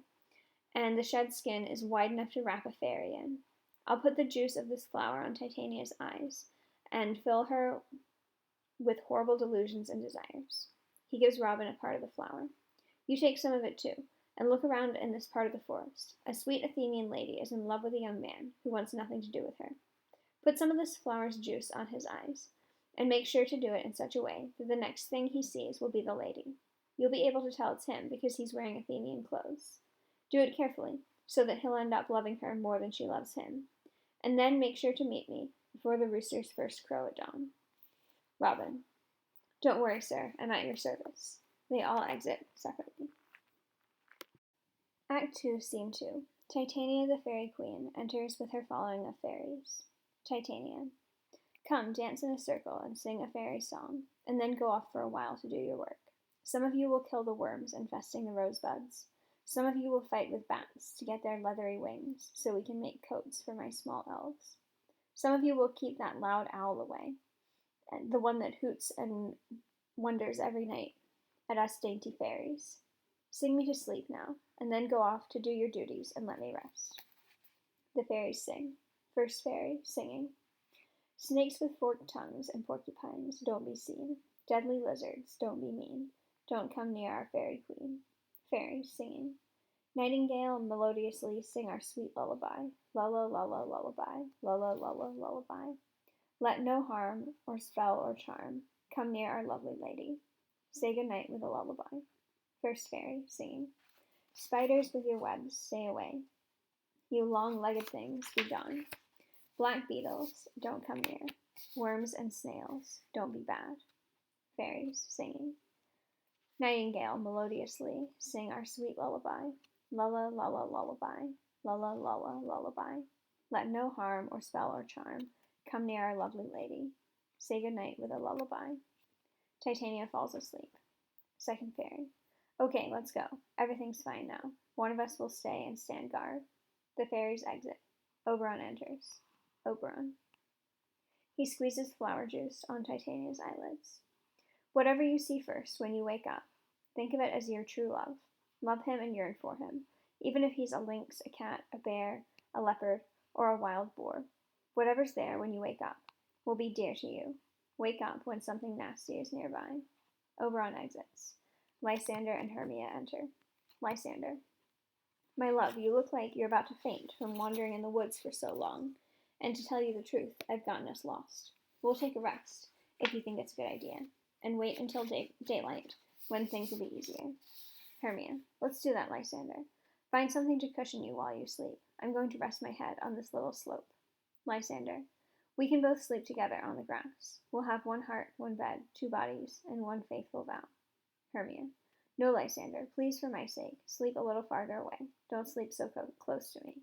and the shed skin is wide enough to wrap a fairy in. I'll put the juice of this flower on Titania's eyes and fill her with horrible delusions and desires. He gives Robin a part of the flower. You take some of it too, and look around in this part of the forest. A sweet Athenian lady is in love with a young man who wants nothing to do with her. Put some of this flower's juice on his eyes, and make sure to do it in such a way that the next thing he sees will be the lady. You'll be able to tell it's him because he's wearing Athenian clothes. Do it carefully, so that he'll end up loving her more than she loves him. And then make sure to meet me before the roosters first crow at dawn. Robin. Don't worry, sir. I'm at your service. They all exit separately. Act 2, Scene 2. Titania the Fairy Queen enters with her following of fairies. Titania. Come, dance in a circle and sing a fairy song, and then go off for a while to do your work. Some of you will kill the worms infesting the rosebuds. Some of you will fight with bats to get their leathery wings, so we can make coats for my small elves. Some of you will keep that loud owl away, the one that hoots and wonders every night at us dainty fairies. Sing me to sleep now, and then go off to do your duties and let me rest. The fairies sing. First fairy, singing. Snakes with forked tongues and porcupines, don't be seen. Deadly lizards, don't be mean. Don't come near our fairy queen. Fairies, singing. Nightingale, melodiously sing our sweet lullaby. Lulla, lulla, lullaby. Lulla, lulla, lullaby. Let no harm, or spell, or charm come near our lovely lady. Say good night with a lullaby. First fairy, singing. Spiders with your webs, stay away. You long-legged things, be gone. Black beetles, don't come near. Worms and snails, don't be bad. Fairies, singing. Nightingale, melodiously sing our sweet lullaby. Lulla, lulla, lullaby. Lulla, lulla, lullaby. Let no harm, or spell, or charm come near our lovely lady. Say good night with a lullaby. Titania falls asleep. Second fairy. Okay, let's go. Everything's fine now. One of us will stay and stand guard. The fairies exit. Oberon enters. Oberon. He squeezes flower juice on Titania's eyelids. Whatever you see first when you wake up, think of it as your true love. Love him and yearn for him, even if he's a lynx, a cat, a bear, a leopard, or a wild boar. Whatever's there when you wake up will be dear to you. Wake up when something nasty is nearby. Oberon exits. Lysander and Hermia enter. Lysander. My love, you look like you're about to faint from wandering in the woods for so long. And to tell you the truth, I've gotten us lost. We'll take a rest, if you think it's a good idea, and wait until daylight, when things will be easier. Hermia. Let's do that, Lysander. Find something to cushion you while you sleep. I'm going to rest my head on this little slope. Lysander. We can both sleep together on the grass. We'll have one heart, one bed, two bodies, and one faithful vow. Hermia. No, Lysander, please for my sake, sleep a little farther away. Don't sleep so close to me.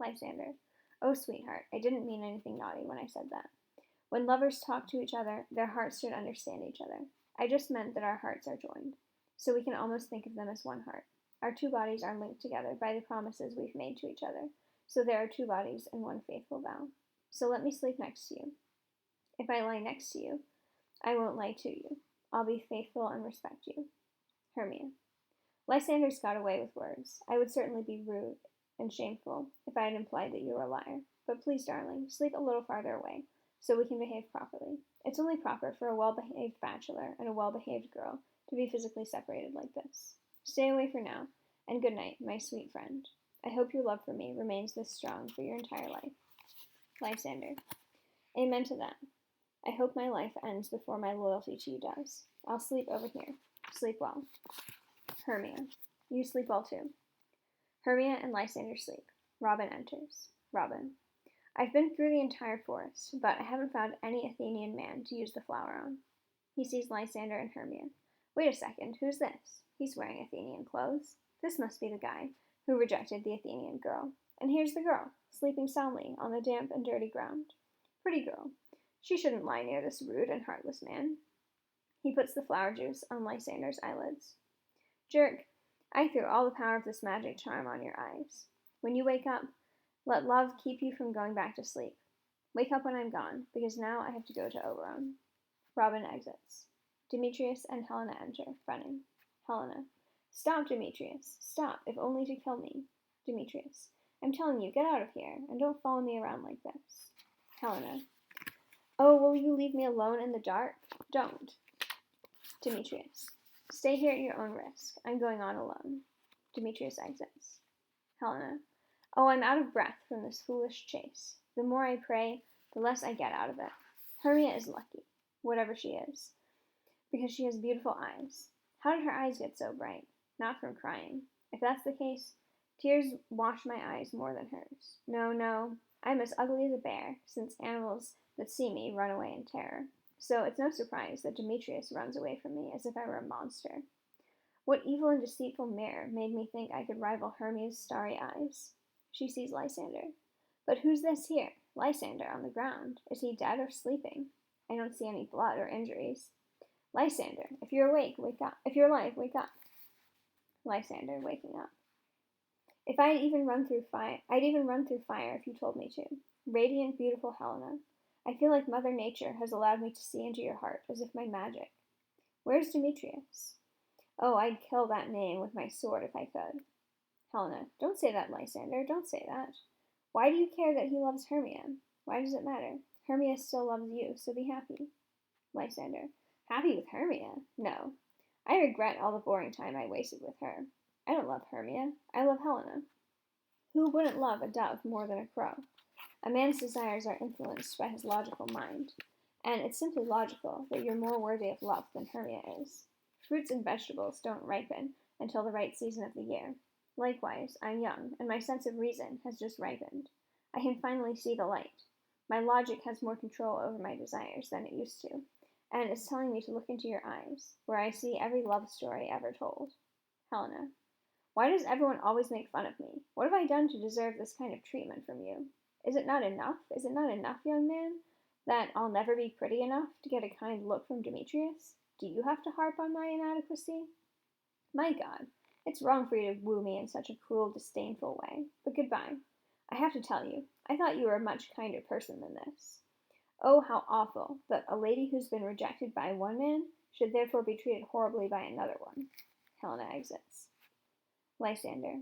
Lysander. Oh, sweetheart, I didn't mean anything naughty when I said that. When lovers talk to each other, their hearts should understand each other. I just meant that our hearts are joined, so we can almost think of them as one heart. Our two bodies are linked together by the promises we've made to each other, so there are two bodies and one faithful vow. So let me sleep next to you. If I lie next to you, I won't lie to you. I'll be faithful and respect you. Hermia. Lysander's got away with words. I would certainly be rude and shameful if I had implied that you were a liar. But please, darling, sleep a little farther away, so we can behave properly. It's only proper for a well-behaved bachelor and a well-behaved girl to be physically separated like this. Stay away for now, and good night, my sweet friend. I hope your love for me remains this strong for your entire life. Lysander. Amen to that. I hope my life ends before my loyalty to you does. I'll sleep over here. Sleep well. Hermia. You sleep well too. Hermia and Lysander sleep. Robin enters. Robin. I've been through the entire forest, but I haven't found any Athenian man to use the flower on. He sees Lysander and Hermia. Wait a second, who's this? He's wearing Athenian clothes. This must be the guy who rejected the Athenian girl. And here's the girl, sleeping soundly on the damp and dirty ground. Pretty girl. She shouldn't lie near this rude and heartless man. He puts the flower juice on Lysander's eyelids. Jerk, I threw all the power of this magic charm on your eyes. When you wake up, let love keep you from going back to sleep. Wake up when I'm gone, because now I have to go to Oberon. Robin exits. Demetrius and Helena enter, fronting. Helena. Stop, Demetrius. Stop, if only to kill me. Demetrius. I'm telling you, get out of here, and don't follow me around like this. Helena. Oh, will you leave me alone in the dark? Don't. Demetrius. Stay here at your own risk. I'm going on alone. Demetrius exits. Helena. Oh, I'm out of breath from this foolish chase. The more I pray, the less I get out of it. Hermia is lucky, whatever she is, because she has beautiful eyes. How did her eyes get so bright? Not from crying. If that's the case, tears wash my eyes more than hers. No, I'm as ugly as a bear, since animals that see me run away in terror. So it's no surprise that Demetrius runs away from me as if I were a monster. What evil and deceitful mirror made me think I could rival Hermia's starry eyes? She sees Lysander. But who's this here? Lysander on the ground. Is he dead or sleeping? I don't see any blood or injuries. Lysander, if you're awake, wake up. If you're alive, wake up. Lysander, waking up. If I'd even run through fire if you told me to. Radiant, beautiful Helena. I feel like Mother Nature has allowed me to see into your heart, as if by magic. Where's Demetrius? Oh, I'd kill that man with my sword if I could. Helena, don't say that, Lysander, don't say that. Why do you care that he loves Hermia? Why does it matter? Hermia still loves you, so be happy. Lysander, happy with Hermia? No. I regret all the boring time I wasted with her. I don't love Hermia. I love Helena. Who wouldn't love a dove more than a crow? A man's desires are influenced by his logical mind, and it's simply logical that you're more worthy of love than Hermia is. Fruits and vegetables don't ripen until the right season of the year. Likewise, I'm young, and my sense of reason has just ripened. I can finally see the light. My logic has more control over my desires than it used to, and it's telling me to look into your eyes, where I see every love story ever told. Helena. Why does everyone always make fun of me? What have I done to deserve this kind of treatment from you? Is it not enough, young man, that I'll never be pretty enough to get a kind look from Demetrius? Do you have to harp on my inadequacy? My God, it's wrong for you to woo me in such a cruel, disdainful way. But goodbye. I have to tell you, I thought you were a much kinder person than this. Oh, how awful that a lady who's been rejected by one man should therefore be treated horribly by another one. Helena exits. Lysander.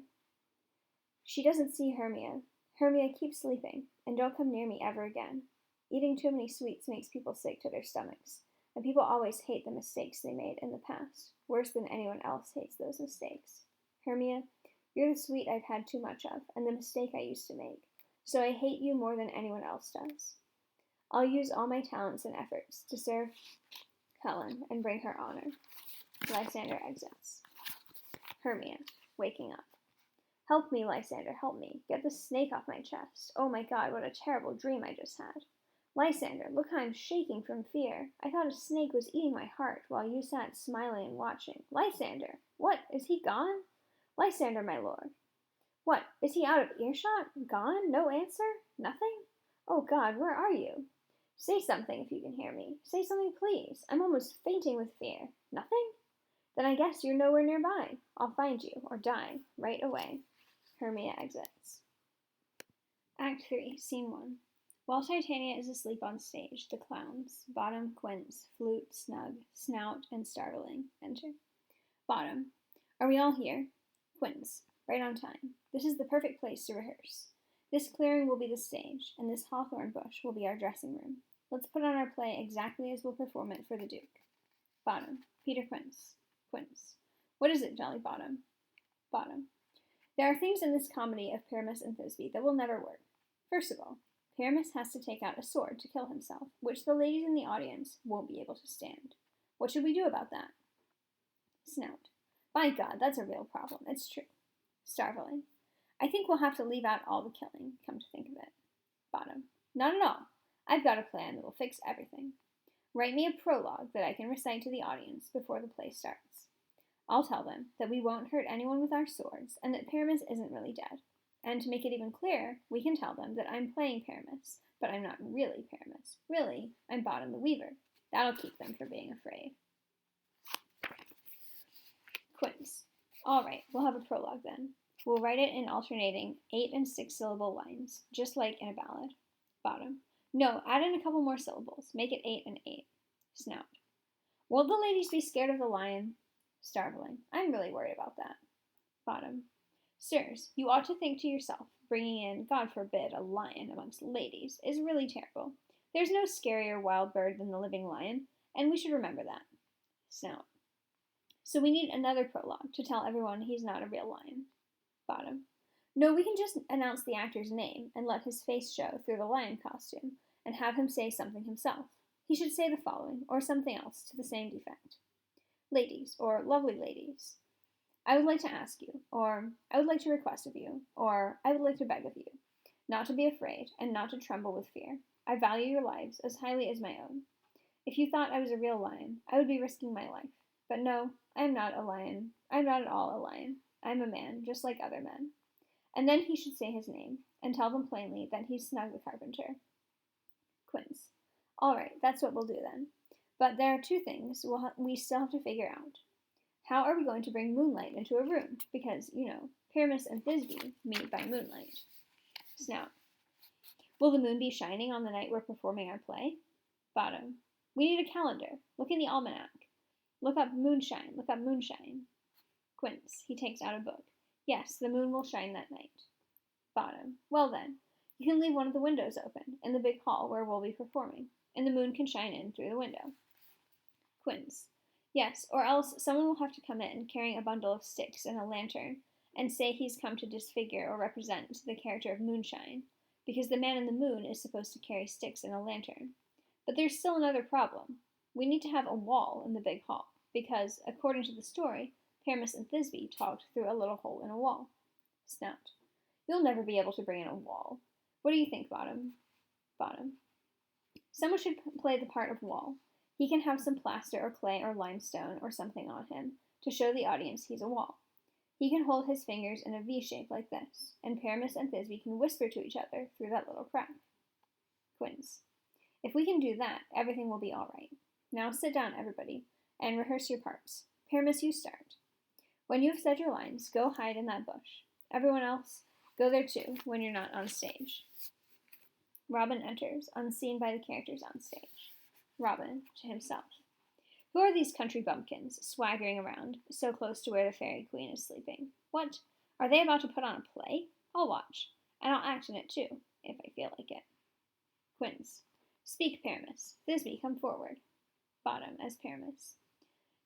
She doesn't see Hermia. Hermia, keep sleeping, and don't come near me ever again. Eating too many sweets makes people sick to their stomachs, and people always hate the mistakes they made in the past, worse than anyone else hates those mistakes. Hermia, you're the sweet I've had too much of, and the mistake I used to make, so I hate you more than anyone else does. I'll use all my talents and efforts to serve Helen and bring her honor. Lysander exits. Hermia, waking up. Help me, Lysander, help me. Get the snake off my chest. Oh my God, what a terrible dream I just had. Lysander, look how I'm shaking from fear. I thought a snake was eating my heart while you sat smiling and watching. Lysander! What? Is he gone? Lysander, my lord. What? Is he out of earshot? Gone? No answer? Nothing? Oh God, where are you? Say something if you can hear me. Say something, please. I'm almost fainting with fear. Nothing? Then I guess you're nowhere nearby. I'll find you, or die, right away. Hermia exits. Act 3, Scene 1. While Titania is asleep on stage, the clowns, Bottom, Quince, Flute, Snug, Snout, and Starveling, enter. Bottom. Are we all here? Quince. Right on time. This is the perfect place to rehearse. This clearing will be the stage, and this hawthorn bush will be our dressing room. Let's put on our play exactly as we'll perform it for the Duke. Bottom. Peter Quince. Quince. What is it, Jolly Bottom? Bottom. There are things in this comedy of Pyramus and Thisbe that will never work. First of all, Pyramus has to take out a sword to kill himself, which the ladies in the audience won't be able to stand. What should we do about that? Snout. By God, that's a real problem. It's true. Starveling. I think we'll have to leave out all the killing, come to think of it. Bottom. Not at all. I've got a plan that will fix everything. Write me a prologue that I can recite to the audience before the play starts. I'll tell them that we won't hurt anyone with our swords and that Paramus isn't really dead. And to make it even clearer, we can tell them that I'm playing Paramus, but I'm not really Paramus. Really, I'm Bottom the Weaver. That'll keep them from being afraid. Quince. All right, we'll have a prologue then. We'll write it in alternating 8 and 6 syllable lines, just like in a ballad. Bottom. No, add in a couple more syllables. Make it 8 and 8. Snout. Won't the ladies be scared of the lion? Starveling. I'm really worried about that. Bottom. Sirs, you ought to think to yourself, bringing in, God forbid, a lion amongst ladies is really terrible. There's no scarier wild bird than the living lion, and we should remember that. Snout. So we need another prologue to tell everyone he's not a real lion. Bottom. No, we can just announce the actor's name and let his face show through the lion costume and have him say something himself. He should say the following, or something else to the same effect. Ladies, or lovely ladies, I would like to ask you, or I would like to request of you, or I would like to beg of you, not to be afraid and not to tremble with fear. I value your lives as highly as my own. If you thought I was a real lion, I would be risking my life. But no, I am not a lion. I am not at all a lion. I am a man, just like other men. And then he should say his name, and tell them plainly that he's Snug the Carpenter. Quince. All right, that's what we'll do then. But there are two things we still have to figure out. How are we going to bring moonlight into a room? Because, Paramus and Thisbe meet by moonlight. Snout. Will the moon be shining on the night we're performing our play? Bottom. We need a calendar. Look in the almanac. Look up moonshine. Look up moonshine. Quince. He takes out a book. Yes, the moon will shine that night. Bottom. Well then, you can leave one of the windows open in the big hall where we'll be performing, and the moon can shine in through the window. Quince. Yes, or else someone will have to come in carrying a bundle of sticks and a lantern and say he's come to disfigure or represent the character of Moonshine, because the man in the moon is supposed to carry sticks and a lantern. But there's still another problem. We need to have a wall in the big hall, because, according to the story, Paramus and Thisbe talked through a little hole in a wall. Snout. You'll never be able to bring in a wall. What do you think, Bottom? Bottom. Someone should play the part of wall. He can have some plaster or clay or limestone or something on him to show the audience he's a wall. He can hold his fingers in a V shape like this, and Paramus and Thisbe can whisper to each other through that little crack. Quince. If we can do that, everything will be all right. Now sit down, everybody, and rehearse your parts. Paramus, you start. When you have said your lines, go hide in that bush. Everyone else, go there too, when you're not on stage. Robin enters, unseen by the characters on stage. Robin, to himself. Who are these country bumpkins, swaggering around, so close to where the fairy queen is sleeping? What? Are they about to put on a play? I'll watch, and I'll act in it too, if I feel like it. Quince. Speak, Paramus. Thisbe, come forward. Bottom, as Paramus.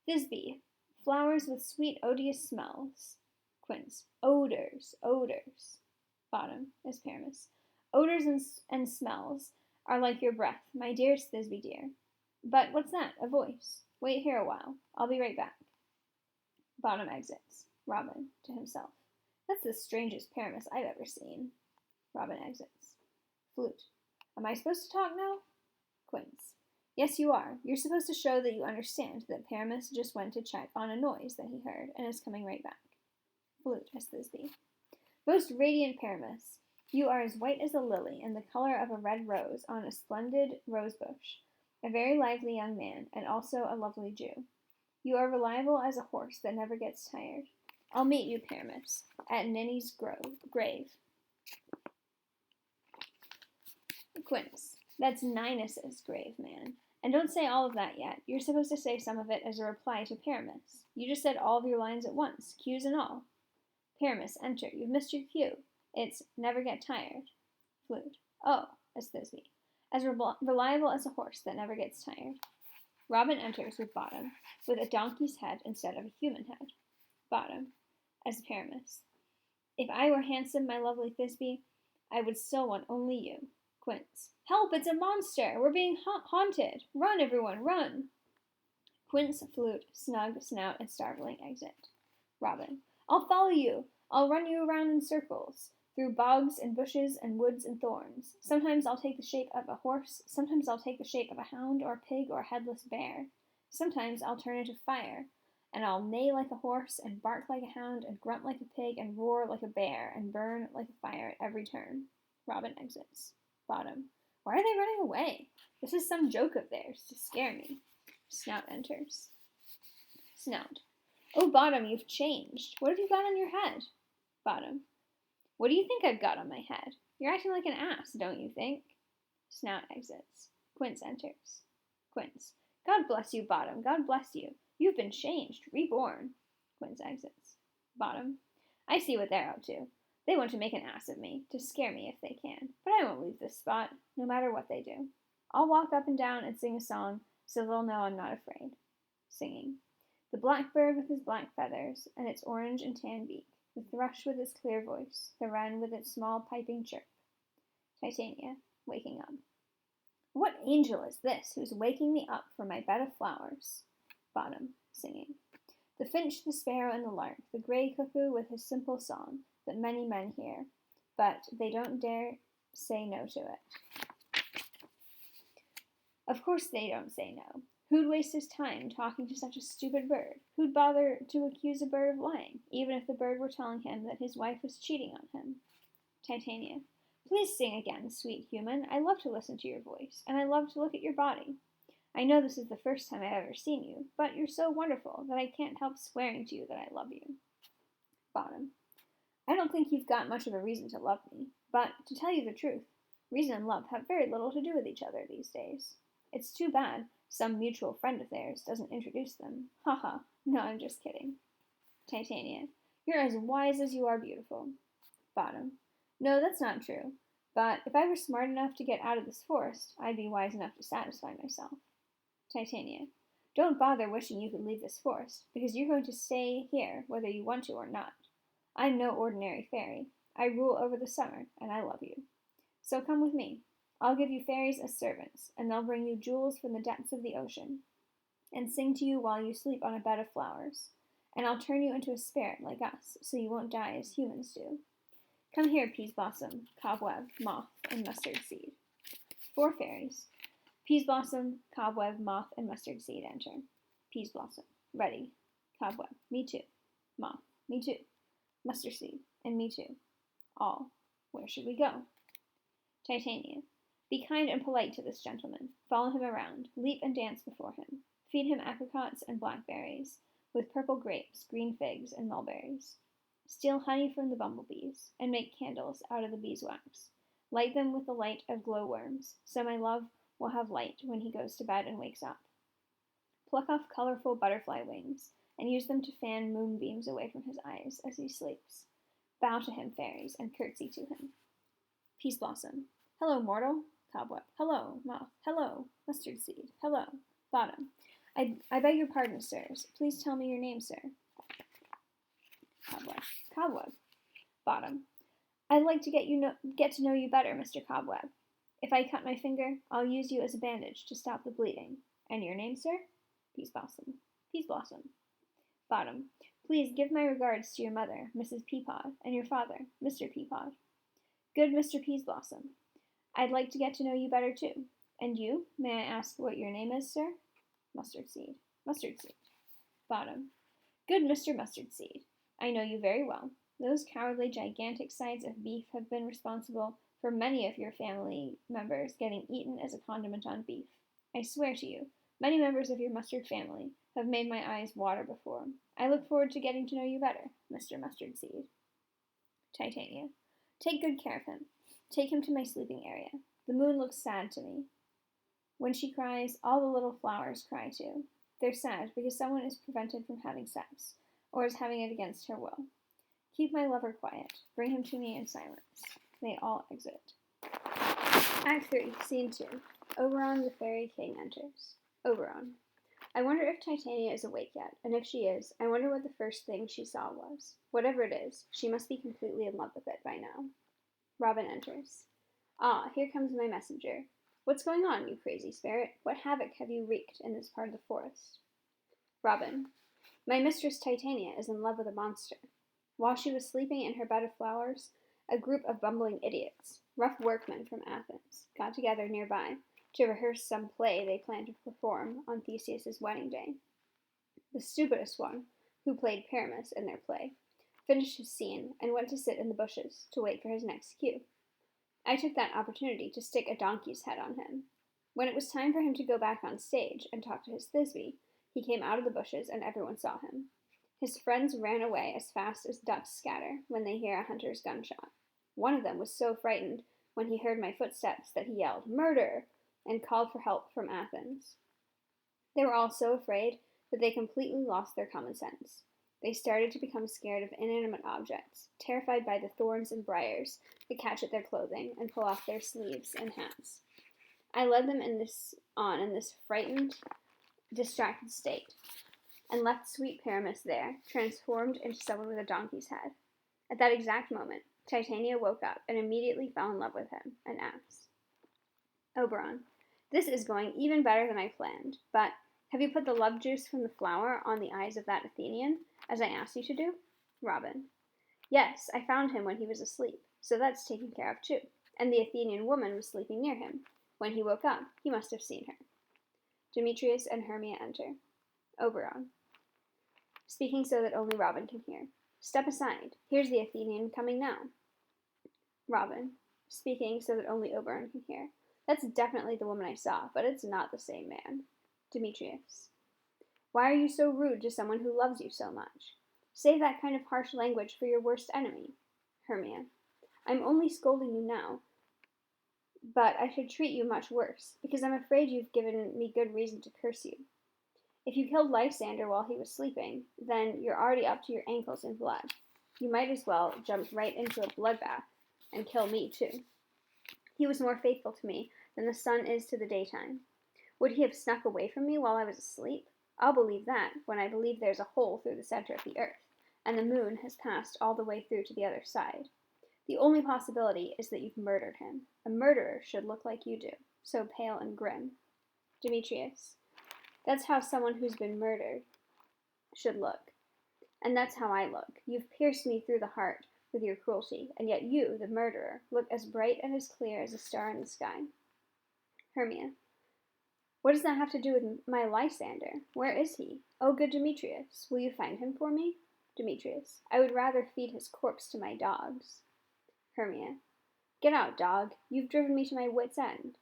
Thisbe. Flowers with sweet, odious smells. Quince. Odors, odors. Bottom, as Paramus. Odors and smells are like your breath, my dearest Thisbe dear. But what's that? A voice. Wait here a while. I'll be right back. Bottom exits. Robin, to himself. That's the strangest Paramus I've ever seen. Robin exits. Flute. Am I supposed to talk now? Quince. Yes, you are. You're supposed to show that you understand that Paramus just went to check on a noise that he heard and is coming right back. Flute, as Thisbe. Most radiant Paramus, you are as white as a lily and the color of a red rose on a splendid rose bush, a very lively young man, and also a lovely Jew. You are reliable as a horse that never gets tired. I'll meet you, Paramus, at Ninny's grave. Quince. That's Ninus's grave, man. And don't say all of that yet. You're supposed to say some of it as a reply to Paramus. You just said all of your lines at once, cues and all. Paramus, enter. You've missed your cue. It's never get tired. Flute. Oh, as Thisbe. As reliable as a horse that never gets tired. Robin enters with Bottom, with a donkey's head instead of a human head. Bottom, as Paramus. If I were handsome, my lovely Thisbe, I would still want only you. Quince. Help, it's a monster! We're being haunted! Run, everyone, run! Quince, Flute, Snug, Snout, and Starveling exit. Robin. I'll follow you! I'll run you around in circles, through bogs and bushes and woods and thorns. Sometimes I'll take the shape of a horse, sometimes I'll take the shape of a hound or a pig or a headless bear. Sometimes I'll turn into fire, and I'll neigh like a horse and bark like a hound and grunt like a pig and roar like a bear and burn like a fire at every turn. Robin exits. Bottom. Why are they running away? This is some joke of theirs to scare me. Snout enters. Snout. Oh, Bottom, you've changed. What have you got on your head? Bottom. What do you think I've got on my head? You're acting like an ass, don't you think? Snout exits. Quince enters. Quince. God bless you, Bottom. God bless you. You've been changed, reborn. Quince exits. Bottom. I see what they're up to. They want to make an ass of me, to scare me if they can, but I won't leave this spot, no matter what they do. I'll walk up and down and sing a song, so they'll know I'm not afraid. Singing. The blackbird with his black feathers, and its orange and tan beak, the thrush with its clear voice, the wren with its small piping chirp. Titania, waking up. What angel is this who's waking me up from my bed of flowers? Bottom, singing. The finch, the sparrow, and the lark, the gray cuckoo with his simple song that many men hear, but they don't dare say no to it. Of course they don't say no. Who'd waste his time talking to such a stupid bird? Who'd bother to accuse a bird of lying, even if the bird were telling him that his wife was cheating on him? Titania. Please sing again, sweet human. I love to listen to your voice, and I love to look at your body. I know this is the first time I've ever seen you, but you're so wonderful that I can't help swearing to you that I love you. Bottom. I don't think you've got much of a reason to love me, but, to tell you the truth, reason and love have very little to do with each other these days. It's too bad some mutual friend of theirs doesn't introduce them. Ha ha. No, I'm just kidding. Titania. You're as wise as you are beautiful. Bottom. No, that's not true. But if I were smart enough to get out of this forest, I'd be wise enough to satisfy myself. Titania. Don't bother wishing you could leave this forest, because you're going to stay here whether you want to or not. I'm no ordinary fairy. I rule over the summer, and I love you. So come with me. I'll give you fairies as servants, and they'll bring you jewels from the depths of the ocean, and sing to you while you sleep on a bed of flowers. And I'll turn you into a spirit like us, so you won't die as humans do. Come here, Peas Blossom, Cobweb, Moth, and Mustard Seed. 4 fairies. Peas Blossom, Cobweb, Moth, and Mustard Seed enter. Peas Blossom. Ready. Cobweb. Me too. Moth. Me too. Mustard Seed. And me too. All. Where should we go? Titania. Be kind and polite to this gentleman. Follow him around. Leap and dance before him. Feed him apricots and blackberries, with purple grapes, green figs, and mulberries. Steal honey from the bumblebees, and make candles out of the beeswax. Light them with the light of glowworms, so my love will have light when he goes to bed and wakes up. Pluck off colorful butterfly wings, and use them to fan moonbeams away from his eyes as he sleeps. Bow to him, fairies, and curtsy to him. Peas Blossom. Hello, mortal. Cobweb. Hello, Moth. Hello, Mustard Seed. Hello, Bottom. I beg your pardon, sirs. Please tell me your name, sir. Cobweb. Cobweb. Bottom. I'd like to get to know you better, Mr. Cobweb. If I cut my finger, I'll use you as a bandage to stop the bleeding. And your name, sir? Peas Blossom. Peas Blossom. Bottom. Please give my regards to your mother, Mrs. Peapod, and your father, Mr. Peapod. Good Mr. Peas Blossom. I'd like to get to know you better, too. And you? May I ask what your name is, sir? Mustard Seed. Mustard Seed. Bottom. Good Mr. Mustard Seed. I know you very well. Those cowardly, gigantic sides of beef have been responsible for many of your family members getting eaten as a condiment on beef. I swear to you, many members of your mustard family have made my eyes water before. I look forward to getting to know you better, Mr. Mustard Seed. Titania. Take good care of him. Take him to my sleeping area. The moon looks sad to me. When she cries, all the little flowers cry too. They're sad because someone is prevented from having sex, or is having it against her will. Keep my lover quiet. Bring him to me in silence. They all exit. Act 3, Scene 2. Oberon the Fairy King enters. Oberon. I wonder if Titania is awake yet, and if she is, I wonder what the first thing she saw was. Whatever it is, she must be completely in love with it by now. Robin enters. Ah, here comes my messenger. What's going on, you crazy spirit? What havoc have you wreaked in this part of the forest? Robin. My mistress Titania is in love with a monster. While she was sleeping in her bed of flowers, A group of bumbling idiots, rough workmen from Athens, got together nearby to rehearse some play they planned to perform on Theseus's wedding day. The stupidest one, who played Pyramus in their play, finished his scene and went to sit in the bushes to wait for his next cue. I took that opportunity to stick a donkey's head on him. When it was time for him to go back on stage and talk to his Thisbe, he came out of the bushes and everyone saw him. His friends ran away as fast as ducks scatter when they hear a hunter's gunshot. One of them was so frightened when he heard my footsteps that he yelled, "Murder!" and called for help from Athens. They were all so afraid that they completely lost their common sense. They started to become scared of inanimate objects, terrified by the thorns and briars that catch at their clothing and pull off their sleeves and hats. I led them in this frightened, distracted state, and left sweet Pyramus there, transformed into someone with a donkey's head. At that exact moment, Titania woke up and immediately fell in love with him and asked, "Oberon, this is going even better than I planned, but have you put the love juice from the flower on the eyes of that Athenian, as I asked you to do?" Robin: "Yes, I found him when he was asleep, so that's taken care of too. And the Athenian woman was sleeping near him. When he woke up, he must have seen her." Demetrius and Hermia enter. Oberon, speaking so that only Robin can hear: "Step aside. Here's the Athenian coming now." Robin, speaking so that only Oberon can hear: "That's definitely the woman I saw, but it's not the same man." Demetrius: "Why are you so rude to someone who loves you so much? Save that kind of harsh language for your worst enemy." Hermia: "I'm only scolding you now, but I should treat you much worse, because I'm afraid you've given me good reason to curse you. If you killed Lysander while he was sleeping, then you're already up to your ankles in blood. You might as well jump right into a bloodbath and kill me too. He was more faithful to me than the sun is to the daytime. Would he have snuck away from me while I was asleep? I'll believe that when I believe there's a hole through the center of the earth, and the moon has passed all the way through to the other side. The only possibility is that you've murdered him. A murderer should look like you do, so pale and grim." Demetrius: "That's how someone who's been murdered should look. And that's how I look. You've pierced me through the heart with your cruelty, and yet you, the murderer, look as bright and as clear as a star in the sky." Hermia: "What does that have to do with my Lysander? Where is he? Oh, good Demetrius, will you find him for me?" Demetrius: "I would rather feed his corpse to my dogs." Hermia: "Get out, dog. You've driven me to my wit's end.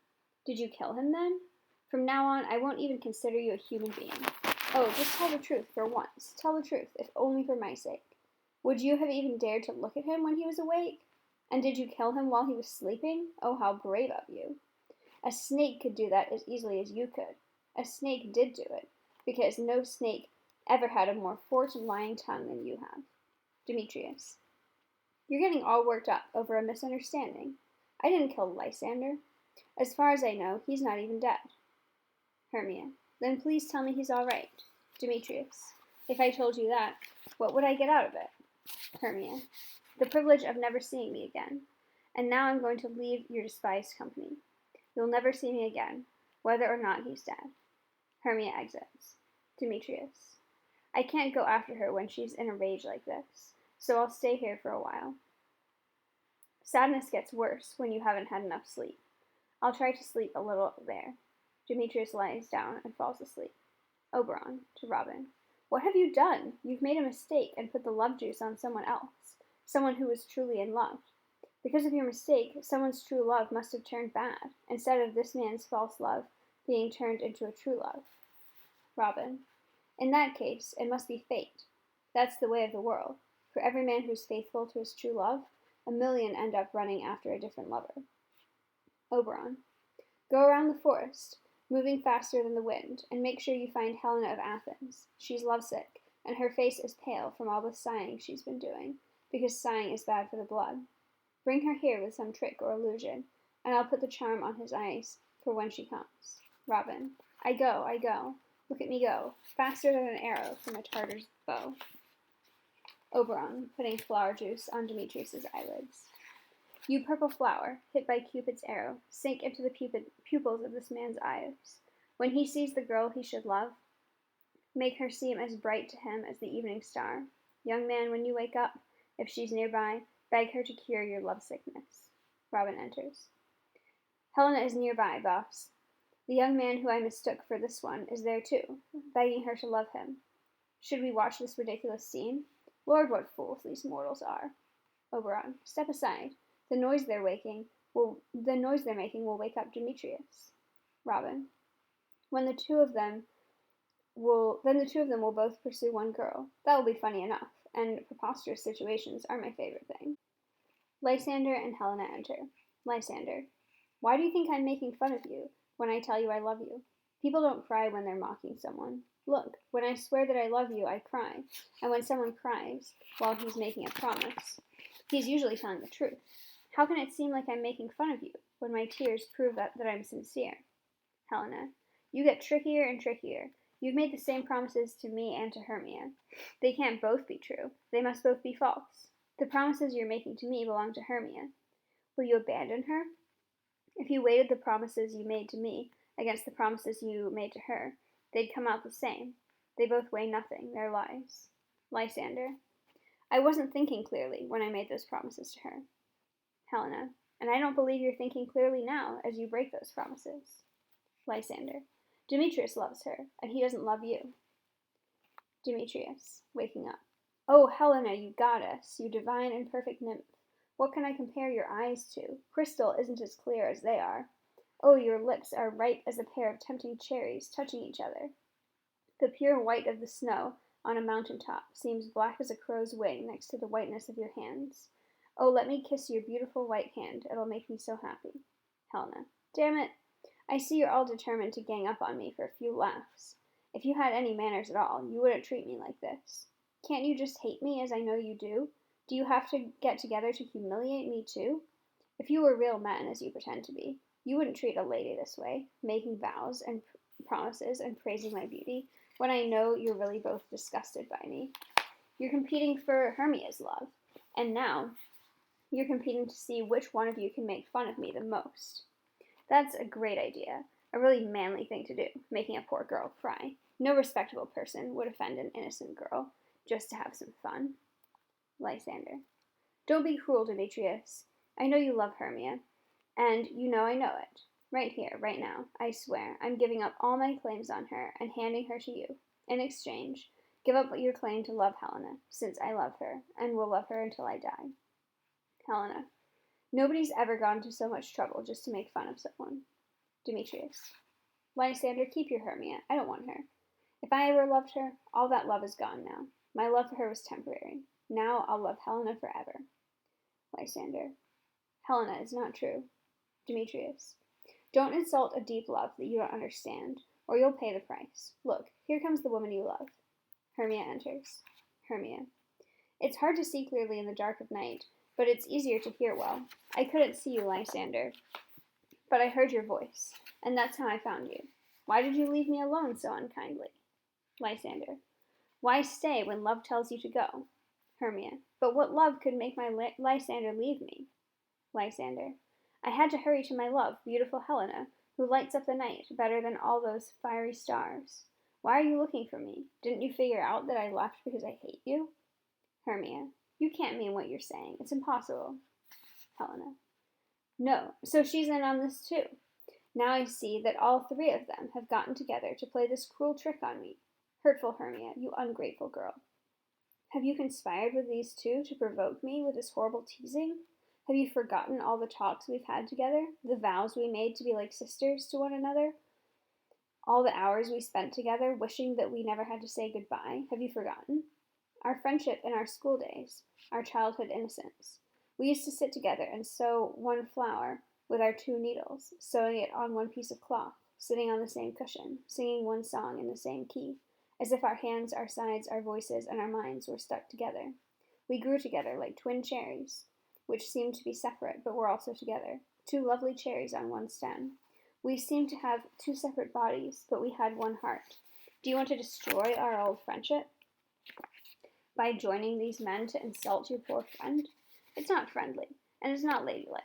Did you kill him, then? From now on, I won't even consider you a human being. Oh, just tell the truth for once. Tell the truth, if only for my sake. Would you have even dared to look at him when he was awake? And did you kill him while he was sleeping? Oh, how brave of you. A snake could do that as easily as you could. A snake did do it, because no snake ever had a more forked lying tongue than you have." Demetrius: "You're getting all worked up over a misunderstanding. I didn't kill Lysander. As far as I know, he's not even dead." Hermia: "Then please tell me he's all right." Demetrius: "If I told you that, what would I get out of it?" Hermia: "The privilege of never seeing me again. And now I'm going to leave your despised company. You'll never see me again, whether or not he's dead." Hermia exits. Demetrius: "I can't go after her when she's in a rage like this, so I'll stay here for a while. Sadness gets worse when you haven't had enough sleep. I'll try to sleep a little there." Demetrius lies down and falls asleep. Oberon, to Robin: "What have you done? You've made a mistake and put the love juice on someone else, someone who was truly in love. Because of your mistake, someone's true love must have turned bad, instead of this man's false love being turned into a true love." Robin: "In that case, it must be fate. That's the way of the world. For every man who's faithful to his true love, 1,000,000 end up running after a different lover." Oberon: "Go around the forest, moving faster than the wind, and make sure you find Helena of Athens. She's lovesick, and her face is pale from all the sighing she's been doing, because sighing is bad for the blood. Bring her here with some trick or illusion, and I'll put the charm on his eyes for when she comes." Robin: I go. Look at me go, faster than an arrow from a Tartar's bow." Oberon, putting flower juice on Demetrius's eyelids: "You purple flower, hit by Cupid's arrow, sink into the pupils of this man's eyes. When he sees the girl he should love, make her seem as bright to him as the evening star. Young man, when you wake up, if she's nearby, Beg her to cure your lovesickness. Robin enters. Helena is nearby, boss. The young man who I mistook for this one is there too, begging her to love him. Should we watch this ridiculous scene? Lord, what fools these mortals are. Oberon, step aside. The noise they're making will wake up Demetrius. Robin, then the two of them will both pursue one girl. That will be funny enough, and preposterous situations are my favorite thing. Lysander and Helena enter. Lysander, why do you think I'm making fun of you when I tell you I love you? People don't cry when they're mocking someone. Look, when I swear that I love you, I cry, and when someone cries while he's making a promise, he's usually telling the truth. How can it seem like I'm making fun of you when my tears prove that I'm sincere? Helena, you get trickier and trickier. You've made the same promises to me and to Hermia. They can't both be true. They must both be false. The promises you're making to me belong to Hermia. Will you abandon her? If you weighted the promises you made to me against the promises you made to her, they'd come out the same. They both weigh nothing. They're lies. Lysander, I wasn't thinking clearly when I made those promises to her. Helena, and I don't believe you're thinking clearly now as you break those promises. Lysander, Demetrius loves her, and he doesn't love you. Demetrius, waking up. Oh, Helena, you goddess, you divine and perfect nymph. What can I compare your eyes to? Crystal isn't as clear as they are. Oh, your lips are ripe as a pair of tempting cherries touching each other. The pure white of the snow on a mountain top seems black as a crow's wing next to the whiteness of your hands. Oh, let me kiss your beautiful white hand. It'll make me so happy. Helena, damn it. I see you're all determined to gang up on me for a few laughs. If you had any manners at all, you wouldn't treat me like this. Can't you just hate me as I know you do? Do you have to get together to humiliate me too? If you were real men, as you pretend to be, you wouldn't treat a lady this way, making vows and promises and praising my beauty, when I know you're really both disgusted by me. You're competing for Hermia's love, and now you're competing to see which one of you can make fun of me the most. That's a great idea, a really manly thing to do, making a poor girl cry. No respectable person would offend an innocent girl just to have some fun. Lysander, don't be cruel, Demetrius. I know you love Hermia, and you know I know it. Right here, right now, I swear, I'm giving up all my claims on her and handing her to you. In exchange, give up your claim to love Helena, since I love her, and will love her until I die. Helena, nobody's ever gone to so much trouble just to make fun of someone. Demetrius, Lysander, keep your Hermia. I don't want her. If I ever loved her, all that love is gone now. My love for her was temporary. Now I'll love Helena forever. Lysander, Helena is not true. Demetrius, don't insult a deep love that you don't understand, or you'll pay the price. Look, here comes the woman you love. Hermia enters. Hermia, it's hard to see clearly in the dark of night, but it's easier to hear well. I couldn't see you, Lysander, but I heard your voice, and that's how I found you. Why did you leave me alone so unkindly? Lysander, why stay when love tells you to go? Hermia, but what love could make my Lysander leave me? Lysander, I had to hurry to my love, beautiful Helena, who lights up the night better than all those fiery stars. Why are you looking for me? Didn't you figure out that I left because I hate you? Hermia, you can't mean what you're saying. It's impossible. Helena, no, so she's in on this too. Now I see that all three of them have gotten together to play this cruel trick on me. Hurtful Hermia, you ungrateful girl. Have you conspired with these two to provoke me with this horrible teasing? Have you forgotten all the talks we've had together, the vows we made to be like sisters to one another, all the hours we spent together wishing that we never had to say goodbye? Have you forgotten? Our friendship in our school days, our childhood innocence. We used to sit together and sew one flower with our two needles, sewing it on one piece of cloth, sitting on the same cushion, singing one song in the same key, as if our hands, our sides, our voices, and our minds were stuck together. We grew together like twin cherries, which seemed to be separate but were also together, two lovely cherries on one stem. We seemed to have two separate bodies, but we had one heart. Do you want to destroy our old friendship by joining these men to insult your poor friend? It's not friendly, and it's not ladylike.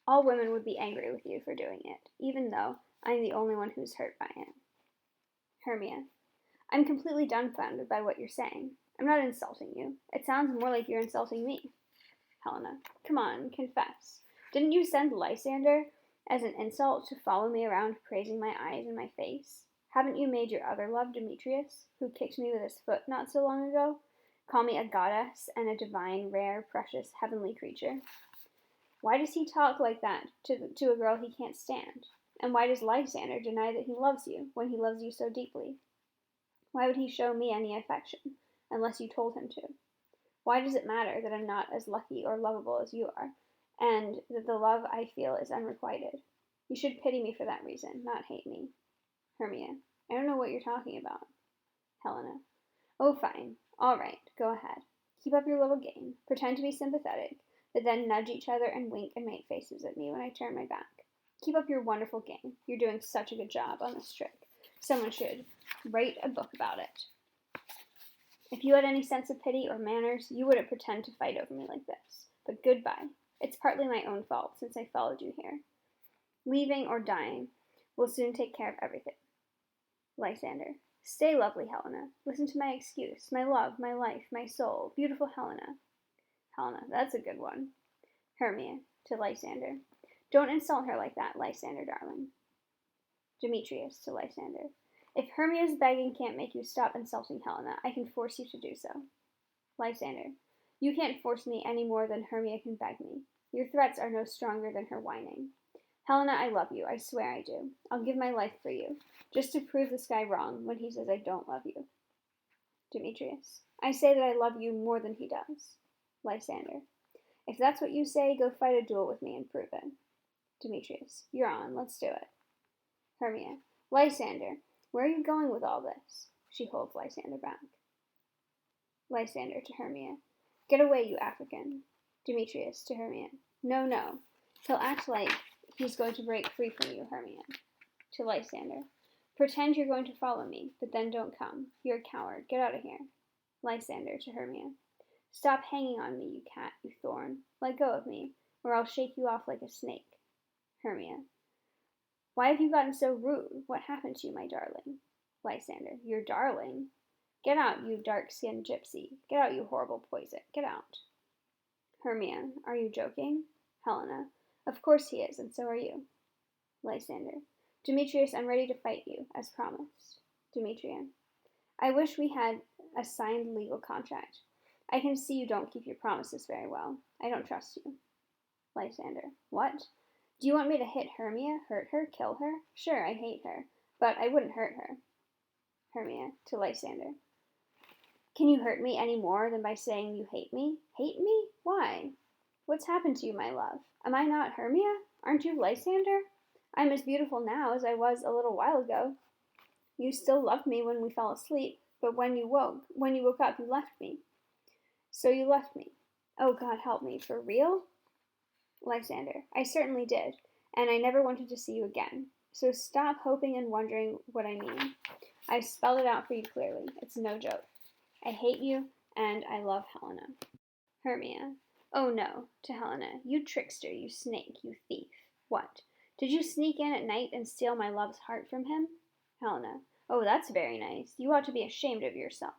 All women would be angry with you for doing it, even though I'm the only one who's hurt by it. Hermia, I'm completely dumbfounded by what you're saying. I'm not insulting you. It sounds more like you're insulting me. Helena. Come on, confess. Didn't you send Lysander as an insult to follow me around praising my eyes and my face? Haven't you made your other love, Demetrius, who kicked me with his foot not so long ago, call me a goddess and a divine, rare, precious, heavenly creature? Why does he talk like that to a girl he can't stand? And why does Lysander deny that he loves you when he loves you so deeply? Why would he show me any affection unless you told him to? Why does it matter that I'm not as lucky or lovable as you are, and that the love I feel is unrequited? You should pity me for that reason, not hate me. Hermia. I don't know what you're talking about. Helena. Oh, fine. All right. Go ahead. Keep up your little game. Pretend to be sympathetic, but then nudge each other and wink and make faces at me when I turn my back. Keep up your wonderful game. You're doing such a good job on this trick. Someone should write a book about it. If you had any sense of pity or manners, you wouldn't pretend to fight over me like this. But goodbye. It's partly my own fault, since I followed you here. Leaving or dying will soon take care of everything. Lysander. Stay, lovely Helena. Listen to my excuse. My love, my life, my soul. Beautiful Helena. Helena. That's a good one. Hermia. To Lysander. Don't insult her like that, Lysander, darling. Demetrius. To Lysander. If Hermia's begging can't make you stop insulting Helena, I can force you to do so. Lysander. You can't force me any more than Hermia can beg me. Your threats are no stronger than her whining. Helena, I love you. I swear I do. I'll give my life for you, just to prove this guy wrong when he says I don't love you. Demetrius. I say that I love you more than he does. Lysander. If that's what you say, go fight a duel with me and prove it. Demetrius. You're on. Let's do it. Hermia. Lysander. Where are you going with all this? She holds Lysander back. Lysander to Hermia. Get away, you African. Demetrius to Hermia. No, no. He'll act like he's going to break free from you, Hermia. To Lysander. Pretend you're going to follow me, but then don't come. You're a coward. Get out of here. Lysander to Hermia. Stop hanging on me, you cat, you thorn. Let go of me, or I'll shake you off like a snake. Hermia. Why have you gotten so rude? What happened to you, my darling? Lysander. Your darling? Get out, you dark-skinned gypsy. Get out, you horrible poison. Get out. Hermia. Are you joking? Helena. Of course he is, and so are you. Lysander. Demetrius, I'm ready to fight you, as promised. Demetria. I wish we had a signed legal contract. I can see you don't keep your promises very well. I don't trust you. Lysander. What? Do you want me to hit Hermia, hurt her, kill her? Sure, I hate her, but I wouldn't hurt her. Hermia. To Lysander. Can you hurt me any more than by saying you hate me? Hate me? Why? What's happened to you, my love? Am I not Hermia? Aren't you Lysander? I'm as beautiful now as I was a little while ago. You still loved me when we fell asleep, but when you woke up, you left me. So you left me. Oh, God help me, for real? Lysander. I certainly did, and I never wanted to see you again. So stop hoping and wondering what I mean. I've spelled it out for you clearly. It's no joke. I hate you, and I love Helena. Hermia. Oh no, to Helena. You trickster, you snake, you thief. What? Did you sneak in at night and steal my love's heart from him? Helena. Oh, that's very nice. You ought to be ashamed of yourself.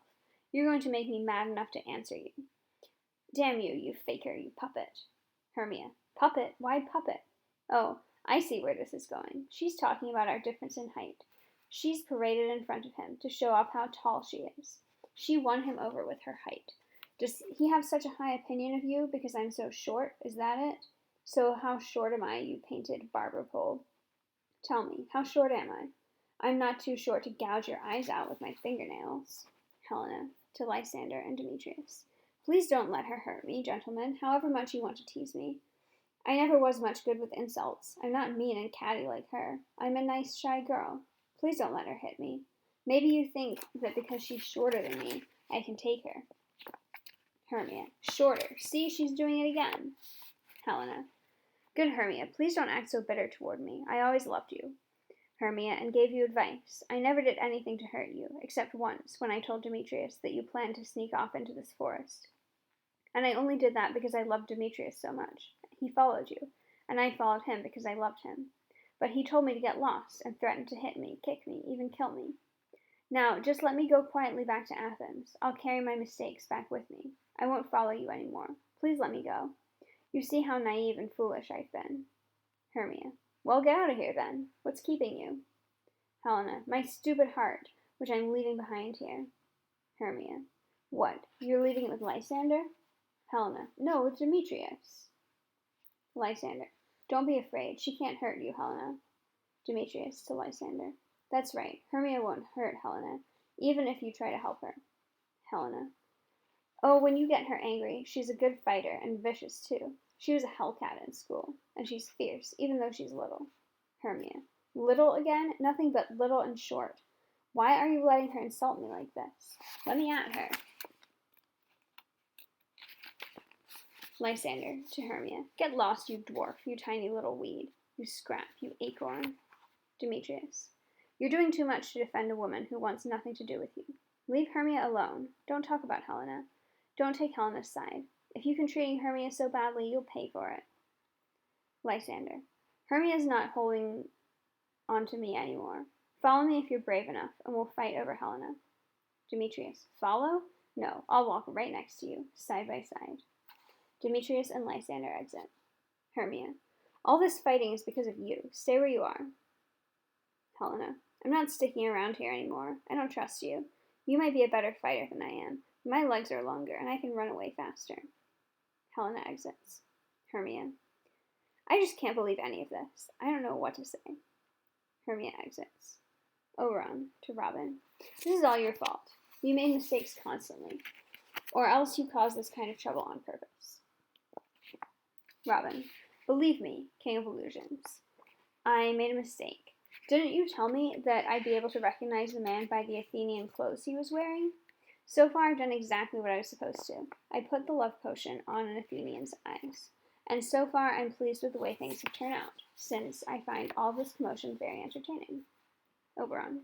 You're going to make me mad enough to answer you. Damn you, you faker, you puppet. Hermia. Puppet? Why puppet? Oh, I see where this is going. She's talking about our difference in height. She's paraded in front of him to show off how tall she is. She won him over with her height. Does he have such a high opinion of you because I'm so short? Is that it? So how short am I, you painted barber pole? Tell me, how short am I? I'm not too short to gouge your eyes out with my fingernails. Helena, to Lysander and Demetrius. Please don't let her hurt me, gentlemen, however much you want to tease me. I never was much good with insults. I'm not mean and catty like her. I'm a nice, shy girl. Please don't let her hit me. Maybe you think that because she's shorter than me, I can take her. Hermia. Shorter. See, she's doing it again. Helena. Good Hermia, please don't act so bitter toward me. I always loved you. Hermia, and gave you advice. I never did anything to hurt you, except once, when I told Demetrius that you planned to sneak off into this forest. And I only did that because I loved Demetrius so much. He followed you, and I followed him because I loved him. But he told me to get lost, and threatened to hit me, kick me, even kill me. Now, just let me go quietly back to Athens. I'll carry my mistakes back with me. I won't follow you anymore. Please let me go. You see how naive and foolish I've been. Hermia. Well, get out of here then. What's keeping you? Helena. My stupid heart, which I'm leaving behind here. Hermia. What? You're leaving it with Lysander? Helena. No, with Demetrius. Lysander. Don't be afraid. She can't hurt you, Helena. Demetrius to Lysander. That's right. Hermia won't hurt Helena, even if you try to help her. Helena. Oh, when you get her angry, she's a good fighter and vicious too. She was a hellcat in school, and she's fierce, even though she's little. Hermia. Little again? Nothing but little and short. Why are you letting her insult me like this? Let me at her. Lysander to Hermia. Get lost, you dwarf, you tiny little weed. You scrap, you acorn. Demetrius. You're doing too much to defend a woman who wants nothing to do with you. Leave Hermia alone. Don't talk about Helena. Don't take Helena's side. If you can treating Hermia so badly, you'll pay for it. Lysander. Hermia's not holding on to me anymore. Follow me if you're brave enough, and we'll fight over Helena. Demetrius. Follow? No, I'll walk right next to you, side by side. Demetrius and Lysander exit. Hermia. All this fighting is because of you. Stay where you are. Helena. I'm not sticking around here anymore. I don't trust you. You might be a better fighter than I am. My legs are longer, and I can run away faster. Helena exits. Hermia. I just can't believe any of this. I don't know what to say. Hermia exits. Oberon to Robin. This is all your fault. You made mistakes constantly, or else you caused this kind of trouble on purpose. Robin. Believe me, King of Illusions. I made a mistake. Didn't you tell me that I'd be able to recognize the man by the Athenian clothes he was wearing? So far, I've done exactly what I was supposed to. I put the love potion on an Athenian's eyes. And so far, I'm pleased with the way things have turned out, since I find all this commotion very entertaining. Oberon.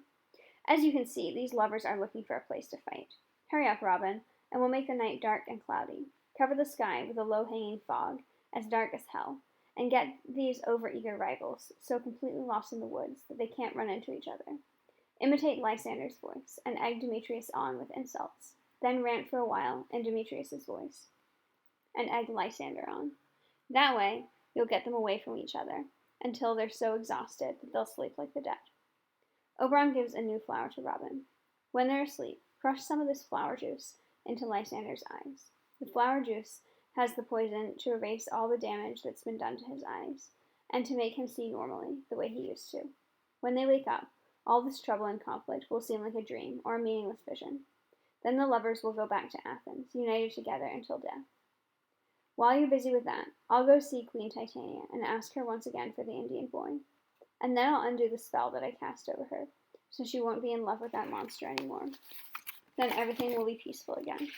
As you can see, these lovers are looking for a place to fight. Hurry up, Robin, and we'll make the night dark and cloudy. Cover the sky with a low-hanging fog, as dark as hell, and get these overeager rivals so completely lost in the woods that they can't run into each other. Imitate Lysander's voice, and egg Demetrius on with insults. Then rant for a while in Demetrius's voice, and egg Lysander on. That way, you'll get them away from each other, until they're so exhausted that they'll sleep like the dead. Oberon gives a new flower to Robin. When they're asleep, crush some of this flower juice into Lysander's eyes. The flower juice has the poison to erase all the damage that's been done to his eyes, and to make him see normally, the way he used to. When they wake up, all this trouble and conflict will seem like a dream or a meaningless vision. Then the lovers will go back to Athens, united together until death. While you're busy with that, I'll go see Queen Titania and ask her once again for the Indian boy. And then I'll undo the spell that I cast over her, so she won't be in love with that monster anymore. Then everything will be peaceful again.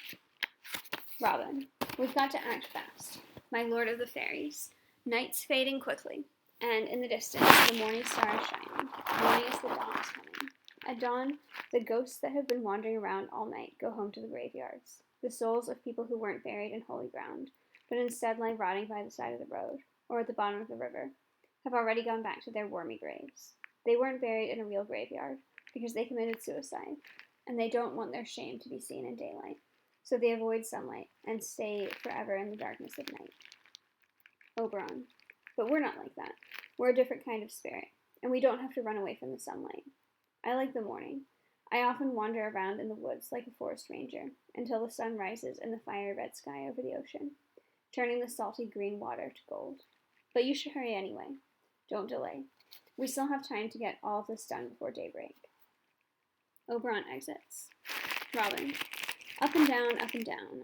Robin. We've got to act fast, my lord of the fairies. Night's fading quickly, and in the distance the morning star is shining, warning us the dawn is coming. At dawn, the ghosts that have been wandering around all night go home to the graveyards, the souls of people who weren't buried in holy ground, but instead lie rotting by the side of the road, or at the bottom of the river, have already gone back to their wormy graves. They weren't buried in a real graveyard, because they committed suicide, and they don't want their shame to be seen in daylight, so they avoid sunlight and stay forever in the darkness of night. Oberon. But we're not like that. We're a different kind of spirit, and we don't have to run away from the sunlight. I like the morning. I often wander around in the woods like a forest ranger, until the sun rises in the fire-red sky over the ocean, turning the salty green water to gold. But you should hurry anyway. Don't delay. We still have time to get all of this done before daybreak. Oberon exits. Robin. Up and down,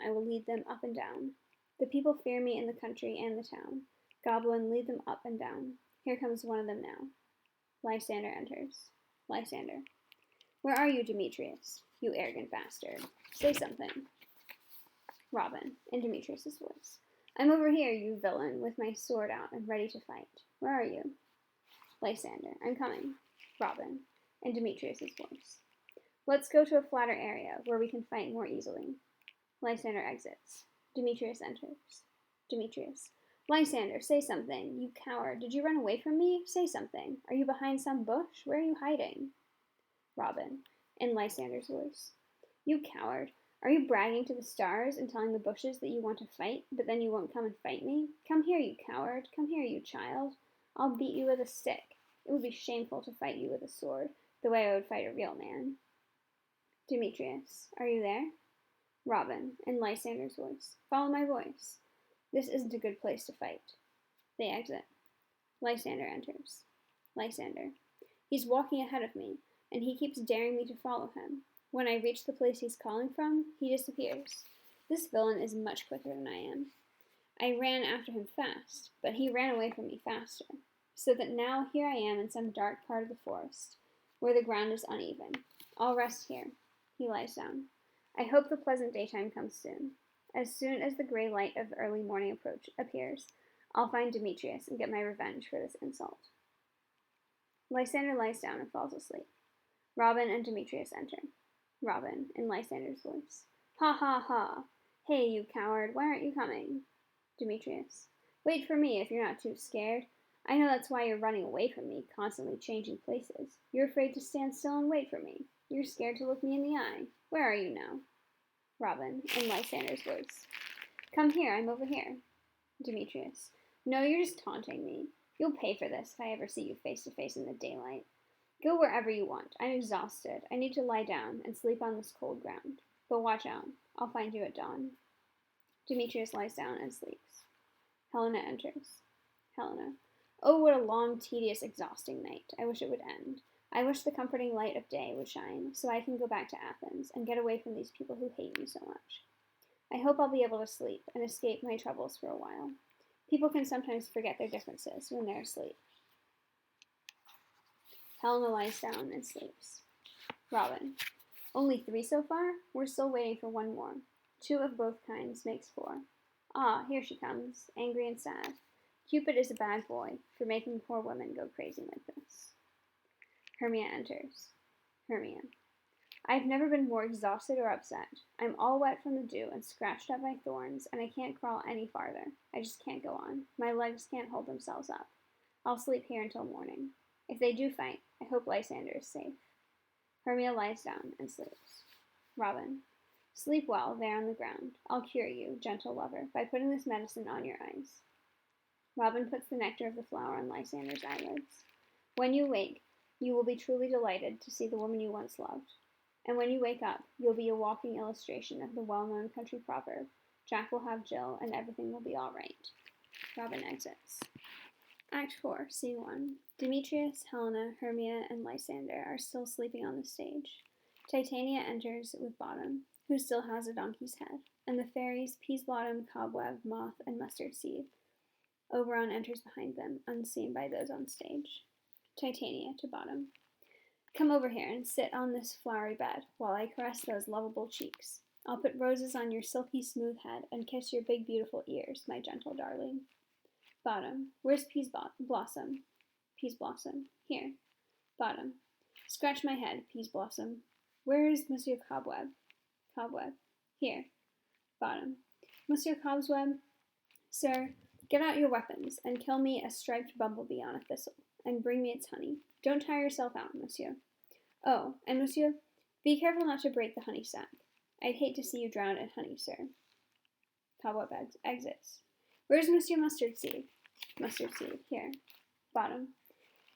I will lead them up and down. The people fear me in the country and the town. Goblin, lead them up and down. Here comes one of them now. Lysander enters. Lysander. Where are you, Demetrius? You arrogant bastard. Say something. Robin, in Demetrius's voice. I'm over here, you villain, with my sword out and ready to fight. Where are you? Lysander. I'm coming. Robin, in Demetrius's voice. Let's go to a flatter area where we can fight more easily. Lysander exits. Demetrius enters. Demetrius. Lysander, say something. You coward. Did you run away from me? Say something. Are you behind some bush? Where are you hiding? Robin, in Lysander's voice. You coward. Are you bragging to the stars and telling the bushes that you want to fight, but then you won't come and fight me? Come here, you coward. Come here, you child. I'll beat you with a stick. It would be shameful to fight you with a sword, the way I would fight a real man. Demetrius, are you there? Robin, in Lysander's voice. Follow my voice. This isn't a good place to fight. They exit. Lysander enters. Lysander. He's walking ahead of me, and he keeps daring me to follow him. When I reach the place he's calling from, he disappears. This villain is much quicker than I am. I ran after him fast, but he ran away from me faster, so that now here I am in some dark part of the forest, where the ground is uneven. I'll rest here. He lies down. I hope the pleasant daytime comes soon. As soon as the gray light of early morning appears, I'll find Demetrius and get my revenge for this insult. Lysander lies down and falls asleep. Robin and Demetrius enter. Robin, in Lysander's voice. Ha ha ha! Hey, you coward, why aren't you coming? Demetrius. Wait for me if you're not too scared. I know that's why you're running away from me, constantly changing places. You're afraid to stand still and wait for me. You're scared to look me in the eye. Where are you now? Robin, in Lysander's voice. Come here, I'm over here. Demetrius. No, you're just taunting me. You'll pay for this if I ever see you face to face in the daylight. Go wherever you want. I'm exhausted. I need to lie down and sleep on this cold ground. But watch out. I'll find you at dawn. Demetrius lies down and sleeps. Helena enters. Helena. Oh, what a long, tedious, exhausting night. I wish it would end. I wish the comforting light of day would shine, so I can go back to Athens and get away from these people who hate me so much. I hope I'll be able to sleep and escape my troubles for a while. People can sometimes forget their differences when they're asleep. Helena lies down and sleeps. Robin. Only 3 so far? We're still waiting for 1 more. 2 of both kinds makes 4. Ah, here she comes, angry and sad. Cupid is a bad boy for making poor women go crazy like this. Hermia enters. Hermia. I've never been more exhausted or upset. I'm all wet from the dew and scratched up by thorns, and I can't crawl any farther. I just can't go on. My legs can't hold themselves up. I'll sleep here until morning. If they do fight, I hope Lysander is safe. Hermia lies down and sleeps. Robin. Sleep well there on the ground. I'll cure you, gentle lover, by putting this medicine on your eyes. Robin puts the nectar of the flower on Lysander's eyelids. When you wake, you will be truly delighted to see the woman you once loved. And when you wake up, you'll be a walking illustration of the well-known country proverb, Jack will have Jill and everything will be all right. Robin exits. Act 4, Scene 1. Demetrius, Helena, Hermia, and Lysander are still sleeping on the stage. Titania enters with Bottom, who still has a donkey's head, and the fairies Peasbottom, Cobweb, Moth, and Mustard Seed. Oberon enters behind them, unseen by those on stage. Titania to Bottom. Come over here and sit on this flowery bed while I caress those lovable cheeks. I'll put roses on your silky smooth head and kiss your big beautiful ears, my gentle darling. Bottom. Where's Peasblossom? Peasblossom. Here. Bottom. Scratch my head, Peasblossom. Where is Monsieur Cobweb? Cobweb. Here. Bottom. Monsieur Cobweb. Sir, get out your weapons and kill me a striped bumblebee on a thistle, and bring me its honey. Don't tire yourself out, monsieur. Oh, and monsieur, be careful not to break the honey sac. I'd hate to see you drown in honey, sir. Cobweb exits. Where's Monsieur Mustard Seed? Mustard Seed, here. Bottom.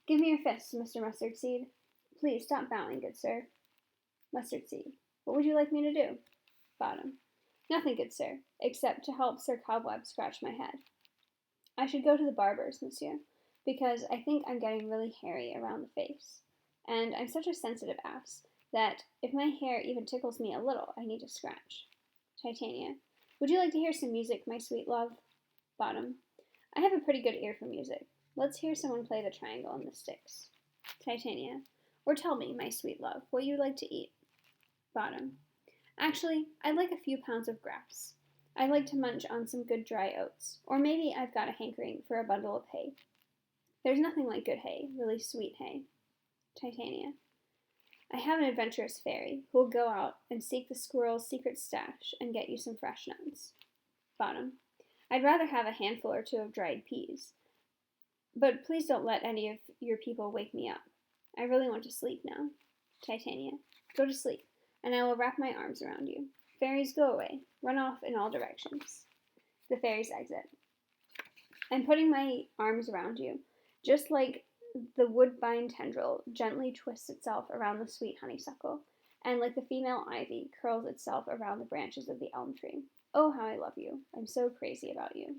Give me your fists, Mr. Mustard Seed. Please stop bowing, good sir. Mustard Seed. What would you like me to do? Bottom. Nothing, good sir, except to help Sir Cobweb scratch my head. I should go to the barber's, monsieur, because I think I'm getting really hairy around the face. And I'm such a sensitive ass that if my hair even tickles me a little, I need to scratch. Titania. Would you like to hear some music, my sweet love? Bottom. I have a pretty good ear for music. Let's hear someone play the triangle and the sticks. Titania. Or tell me, my sweet love, what you'd like to eat. Bottom. Actually, I'd like a few pounds of grass. I'd like to munch on some good dry oats. Or maybe I've got a hankering for a bundle of hay. There's nothing like good hay, really sweet hay. Titania. I have an adventurous fairy who will go out and seek the squirrel's secret stash and get you some fresh nuts. Bottom. I'd rather have a handful or 2 of dried peas. But please don't let any of your people wake me up. I really want to sleep now. Titania. Go to sleep, and I will wrap my arms around you. Fairies, go away. Run off in all directions. The fairies exit. I'm putting my arms around you, just like the woodbine tendril gently twists itself around the sweet honeysuckle, and like the female ivy curls itself around the branches of the elm tree. Oh, how I love you. I'm so crazy about you.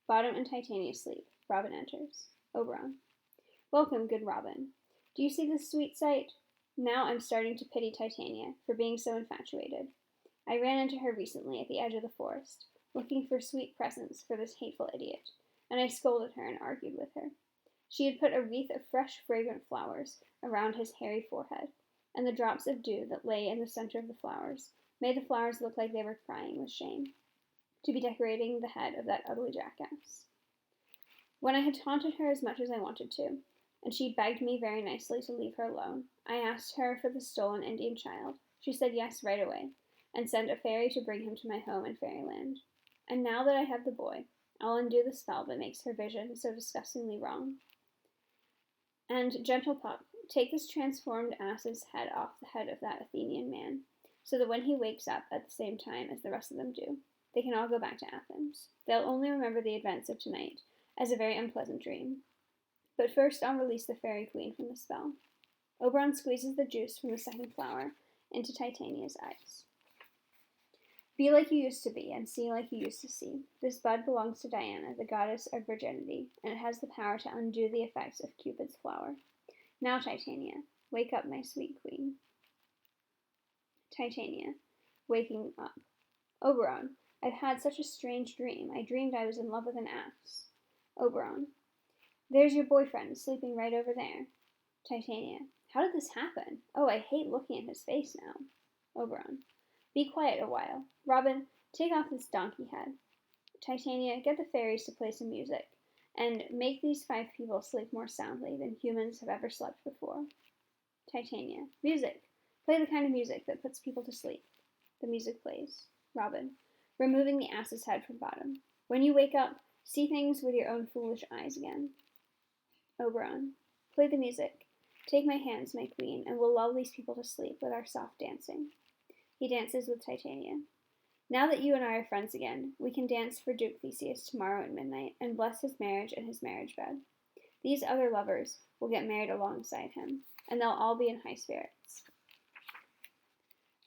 Bottom and Titania sleep. Robin enters. Oberon. Welcome, good Robin. Do you see this sweet sight? Now I'm starting to pity Titania for being so infatuated. I ran into her recently at the edge of the forest, looking for sweet presents for this hateful idiot, and I scolded her and argued with her. She had put a wreath of fresh, fragrant flowers around his hairy forehead, and the drops of dew that lay in the center of the flowers made the flowers look like they were crying with shame to be decorating the head of that ugly jackass. When I had taunted her as much as I wanted to, and she begged me very nicely to leave her alone, I asked her for the stolen Indian child. She said yes right away, and sent a fairy to bring him to my home in fairyland. And now that I have the boy, I'll undo the spell that makes her vision so disgustingly wrong. And, gentle pup, take this transformed ass's head off the head of that Athenian man, so that when he wakes up at the same time as the rest of them do, they can all go back to Athens. They'll only remember the events of tonight as a very unpleasant dream. But first I'll release the fairy queen from the spell. Oberon squeezes the juice from the second flower into Titania's eyes. Be like you used to be, and see like you used to see. This bud belongs to Diana, the goddess of virginity, and it has the power to undo the effects of Cupid's flower. Now, Titania, wake up, my sweet queen. Titania, waking up. Oberon, I've had such a strange dream. I dreamed I was in love with an ass. Oberon, there's your boyfriend, sleeping right over there. Titania, how did this happen? Oh, I hate looking at his face now. Oberon, be quiet a while. Robin, take off this donkey head. Titania, get the fairies to play some music, and make these 5 people sleep more soundly than humans have ever slept before. Titania, music. Play the kind of music that puts people to sleep. The music plays. Robin, removing the ass's head from bottom. When you wake up, see things with your own foolish eyes again. Oberon, play the music. Take my hands, my queen, and we'll lull these people to sleep with our soft dancing. He dances with Titania. Now that you and I are friends again, we can dance for Duke Theseus tomorrow at midnight and bless his marriage and his marriage bed. These other lovers will get married alongside him, and they'll all be in high spirits.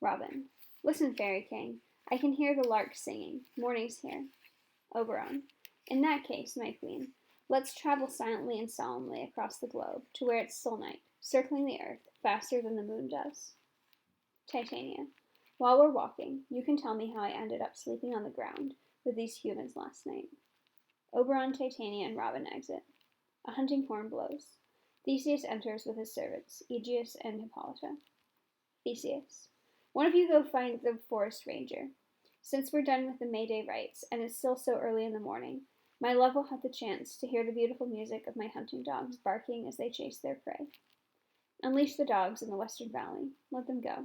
Robin, listen, Fairy King. I can hear the larks singing. Morning's here. Oberon, in that case, my queen, let's travel silently and solemnly across the globe to where it's still night, circling the earth faster than the moon does. Titania, while we're walking, you can tell me how I ended up sleeping on the ground with these humans last night. Oberon, Titania, and Robin exit. A hunting horn blows. Theseus enters with his servants, Aegeus and Hippolyta. Theseus, one of you go find the forest ranger. Since we're done with the May Day rites, and it's still so early in the morning, my love will have the chance to hear the beautiful music of my hunting dogs barking as they chase their prey. Unleash the dogs in the western valley. Let them go.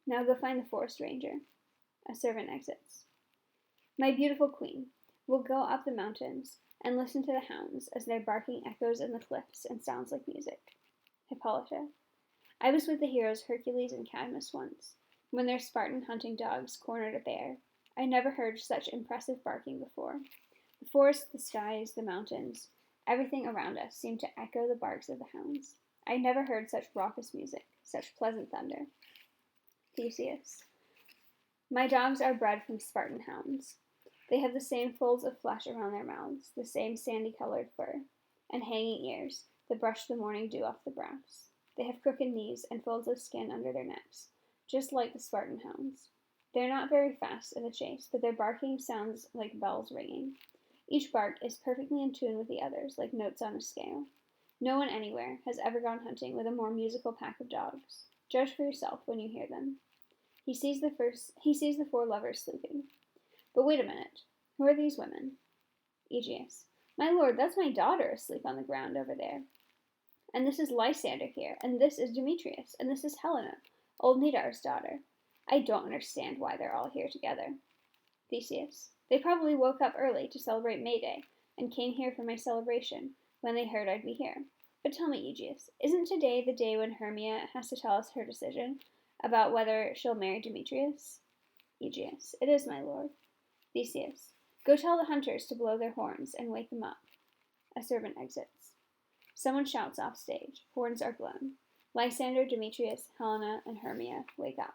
Now go find the forest ranger. A servant exits. My beautiful queen, we'll go up the mountains and listen to the hounds as their barking echoes in the cliffs and sounds like music. Hippolyta, I was with the heroes Hercules and Cadmus once, when their Spartan hunting dogs cornered a bear. I never heard such impressive barking before. The forest, the skies, the mountains, everything around us seemed to echo the barks of the hounds. I never heard such raucous music, such pleasant thunder. Theseus, my dogs are bred from Spartan hounds. They have the same folds of flesh around their mouths, the same sandy-colored fur, and hanging ears that brush the morning dew off the grass. They have crooked knees and folds of skin under their necks, just like the Spartan hounds. They're not very fast in the chase, but their barking sounds like bells ringing. Each bark is perfectly in tune with the others, like notes on a scale. No one anywhere has ever gone hunting with a more musical pack of dogs. Judge for yourself when you hear them. He sees the 4 lovers sleeping. But wait a minute. Who are these women? Aegeus, my lord, that's my daughter asleep on the ground over there. And this is Lysander here, and this is Demetrius, and this is Helena, old Nidar's daughter. I don't understand why they're all here together. Theseus, they probably woke up early to celebrate May Day, and came here for my celebration, when they heard I'd be here. But tell me, Aegeus, isn't today the day when Hermia has to tell us her decision about whether she'll marry Demetrius? Aegeus. It is, my lord. Theseus. Go tell the hunters to blow their horns and wake them up. A servant exits. Someone shouts off stage. Horns are blown. Lysander, Demetrius, Helena, and Hermia wake up.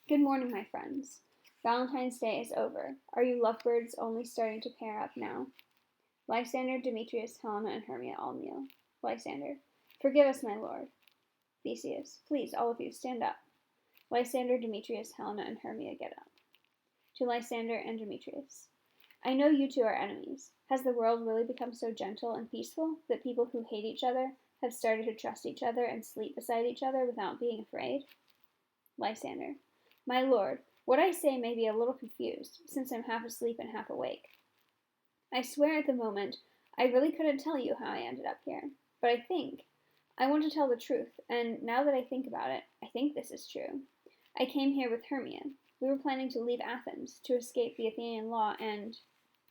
Good morning, my friends. Valentine's Day is over. Are you lovebirds only starting to pair up now? Lysander, Demetrius, Helena, and Hermia all kneel. Lysander. Forgive us, my lord. Theseus. Please, all of you, stand up. Lysander, Demetrius, Helena, and Hermia get up. To Lysander and Demetrius. I know you two are enemies. Has the world really become so gentle and peaceful that people who hate each other have started to trust each other and sleep beside each other without being afraid? Lysander. My lord, what I say may be a little confused, since I'm half asleep and half awake. I swear at the moment I really couldn't tell you how I ended up here, but I want to tell the truth, and now that I think about it, I think this is true. I came here with Hermia. We were planning to leave Athens to escape the Athenian law and...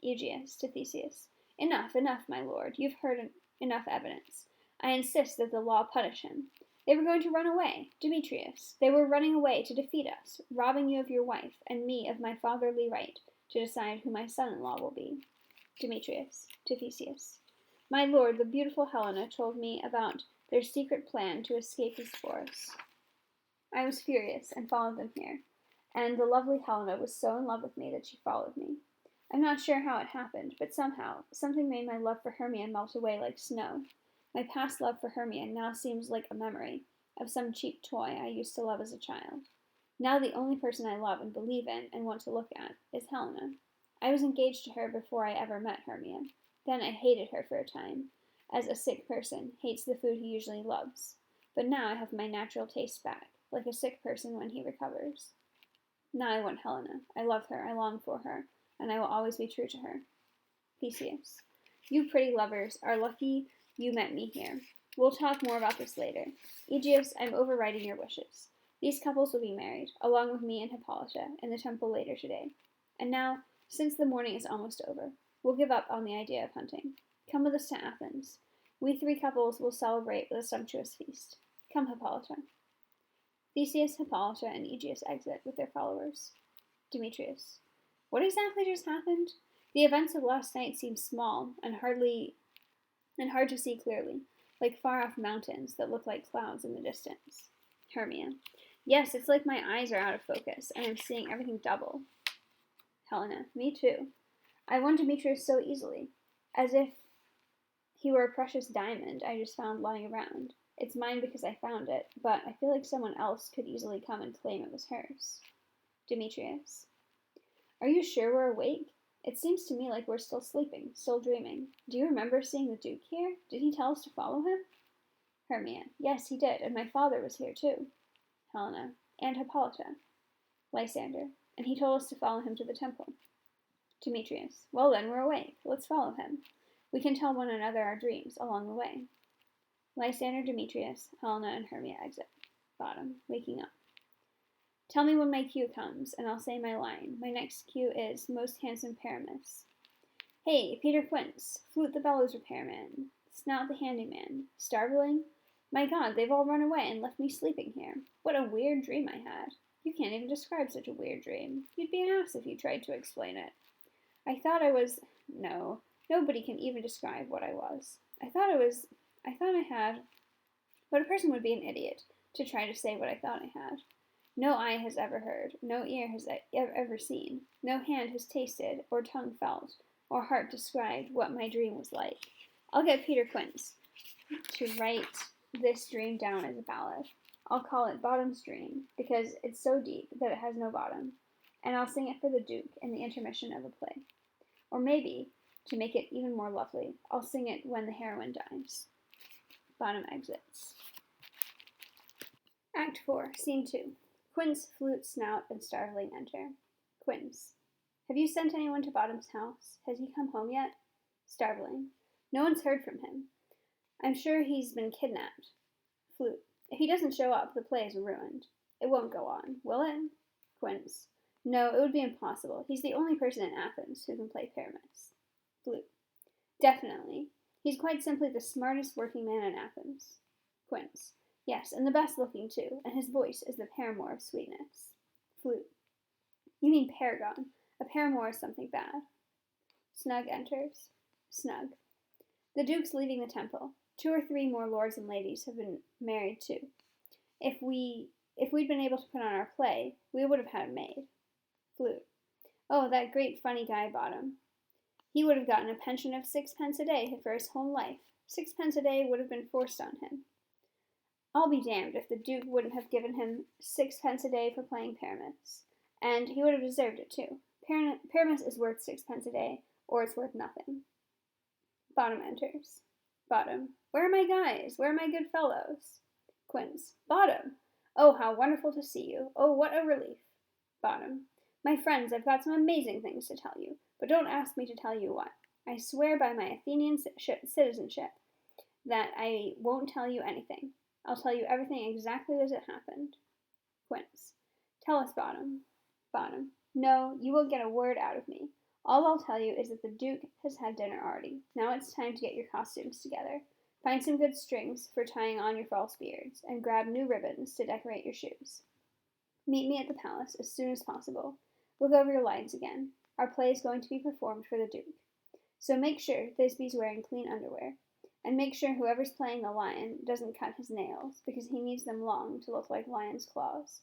Aegeus to Theseus. Enough, my lord. You've heard enough evidence. I insist that the law punish him. They were going to run away. Demetrius. They were running away to defeat us, robbing you of your wife, and me of my fatherly right to decide who my son-in-law will be. Demetrius to Theseus. My lord, the beautiful Helena told me about their secret plan to escape his force. I was furious and followed them here, and the lovely Helena was so in love with me that she followed me. I'm not sure how it happened, but somehow, something made my love for Hermia melt away like snow. My past love for Hermia now seems like a memory of some cheap toy I used to love as a child. Now the only person I love and believe in and want to look at is Helena. I was engaged to her before I ever met Hermia. Then I hated her for a time, as a sick person hates the food he usually loves. But now I have my natural taste back, like a sick person when he recovers. Now I want Helena. I love her. I long for her. And I will always be true to her. Theseus. You pretty lovers are lucky you met me here. We'll talk more about this later. Aegeus, I'm overriding your wishes. These couples will be married, along with me and Hippolyta, in the temple later today. And now, since the morning is almost over, we'll give up on the idea of hunting. Come with us to Athens. We three couples will celebrate with a sumptuous feast. Come, Hippolyta. Theseus, Hippolyta, and Aegeus exit with their followers. Demetrius. What exactly just happened? The events of last night seem small and hard to see clearly, like far-off mountains that look like clouds in the distance. Hermia. Yes, it's like my eyes are out of focus, and I'm seeing everything double. Helena. Me too. I won Demetrius so easily, as if he were a precious diamond I just found lying around. It's mine because I found it, but I feel like someone else could easily come and claim it was hers. Demetrius. Are you sure we're awake? It seems to me like we're still sleeping, still dreaming. Do you remember seeing the Duke here? Did he tell us to follow him? Hermia. Yes, he did, and my father was here too. Helena. And Hippolyta. Lysander. And he told us to follow him to the temple. Demetrius. Well then, we're awake. Let's follow him. We can tell one another our dreams along the way. Lysander, Demetrius, Helena, and Hermia exit. Bottom. Waking up. Tell me when my cue comes, and I'll say my line. My next cue is Most Handsome Paramus. Hey, Peter Quince, Flute the bellows repairman, Snout the handyman, Starveling? My God, they've all run away and left me sleeping here. What a weird dream I had. You can't even describe such a weird dream. You'd be an ass if you tried to explain it. I thought I was... No, nobody can even describe what I was. I thought I had... But a person would be an idiot to try to say what I thought I had. No eye has ever heard, no ear has ever seen, no hand has tasted, or tongue felt, or heart described what my dream was like. I'll get Peter Quince to write this dream down as a ballad. I'll call it Bottom's Dream, because it's so deep that it has no bottom, and I'll sing it for the Duke in the intermission of a play. Or maybe, to make it even more lovely, I'll sing it when the heroine dies. Bottom exits. Act 4, Scene 2. Quince, Flute, Snout, and Starveling enter. Quince. Have you sent anyone to Bottom's house? Has he come home yet? Starveling. No one's heard from him. I'm sure he's been kidnapped. Flute. If he doesn't show up, the play is ruined. It won't go on, will it? Quince. No, it would be impossible. He's the only person in Athens who can play Paramus. Flute. Definitely. He's quite simply the smartest working man in Athens. Quince. Yes, and the best looking too, and his voice is the paramour of sweetness. Flute. You mean paragon. A paramour is something bad. Snug enters. Snug. The Duke's leaving the temple. 2 or 3 more lords and ladies have been married too. If we'd been able to put on our play, we would have had a maid. Flute. Oh, that great funny guy Bottom. He would have gotten a pension of 6 pence a day for his whole life. 6 pence a day would have been forced on him. I'll be damned if the Duke wouldn't have given him 6 pence a day for playing Paramus. And he would have deserved it too. Paramus is worth 6 pence a day, or it's worth nothing. Bottom enters. Bottom. Where are my guys? Where are my good fellows? Quince. Bottom. Oh, how wonderful to see you. Oh, what a relief. Bottom. My friends, I've got some amazing things to tell you, but don't ask me to tell you what. I swear by my Athenian citizenship that I won't tell you anything. I'll tell you everything exactly as it happened. Quince. Tell us, Bottom. Bottom. No, you won't get a word out of me. All I'll tell you is that the Duke has had dinner already. Now it's time to get your costumes together. Find some good strings for tying on your false beards, and grab new ribbons to decorate your shoes. Meet me at the palace as soon as possible. Look over your lines again. Our play is going to be performed for the Duke. So make sure Thisby's wearing clean underwear. And make sure whoever's playing the lion doesn't cut his nails, because he needs them long to look like lion's claws.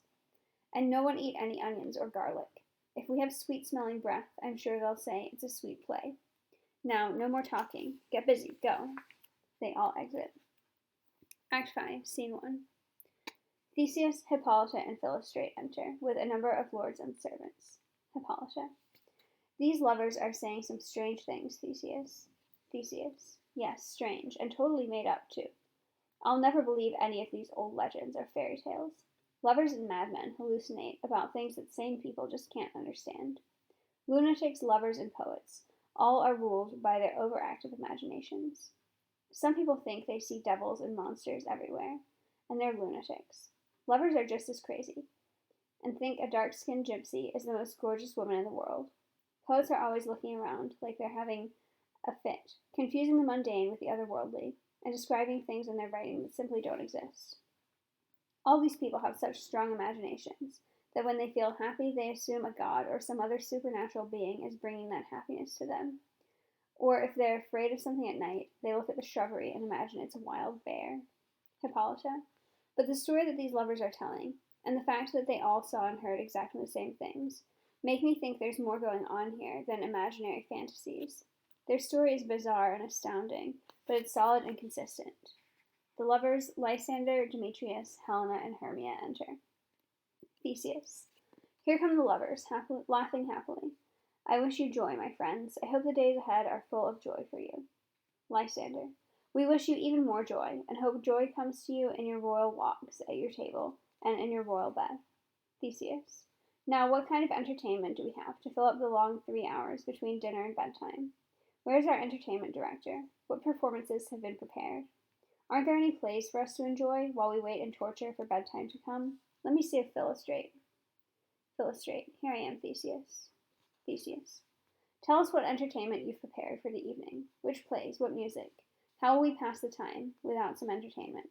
And no one eat any onions or garlic. If we have sweet-smelling breath, I'm sure they'll say it's a sweet play. Now, no more talking. Get busy. Go. They all exit. Act 5, Scene 1. Theseus, Hippolyta, and Philostrate enter, with a number of lords and servants. Hippolyta. These lovers are saying some strange things, Theseus. Theseus. Yes, strange, and totally made up, too. I'll never believe any of these old legends or fairy tales. Lovers and madmen hallucinate about things that sane people just can't understand. Lunatics, lovers, and poets all are ruled by their overactive imaginations. Some people think they see devils and monsters everywhere, and they're lunatics. Lovers are just as crazy, and think a dark-skinned gypsy is the most gorgeous woman in the world. Poets are always looking around like they're having a fit, confusing the mundane with the otherworldly, and describing things in their writing that simply don't exist. All these people have such strong imaginations that when they feel happy, they assume a god or some other supernatural being is bringing that happiness to them. Or if they're afraid of something at night, they look at the shrubbery and imagine it's a wild bear. Hippolyta. But the story that these lovers are telling, and the fact that they all saw and heard exactly the same things, make me think there's more going on here than imaginary fantasies. Their story is bizarre and astounding, but it's solid and consistent. The lovers, Lysander, Demetrius, Helena, and Hermia, enter. Theseus. Here come the lovers, laughing happily. I wish you joy, my friends. I hope the days ahead are full of joy for you. Lysander. We wish you even more joy, and hope joy comes to you in your royal walks at your table and in your royal bed. Theseus. Now, what kind of entertainment do we have to fill up the long 3 hours between dinner and bedtime? Where's our entertainment director? What performances have been prepared? Aren't there any plays for us to enjoy while we wait in torture for bedtime to come? Let me see if Philostrate. Philostrate. Here I am, Theseus. Theseus. Tell us what entertainment you've prepared for the evening. Which plays? What music? How will we pass the time without some entertainment?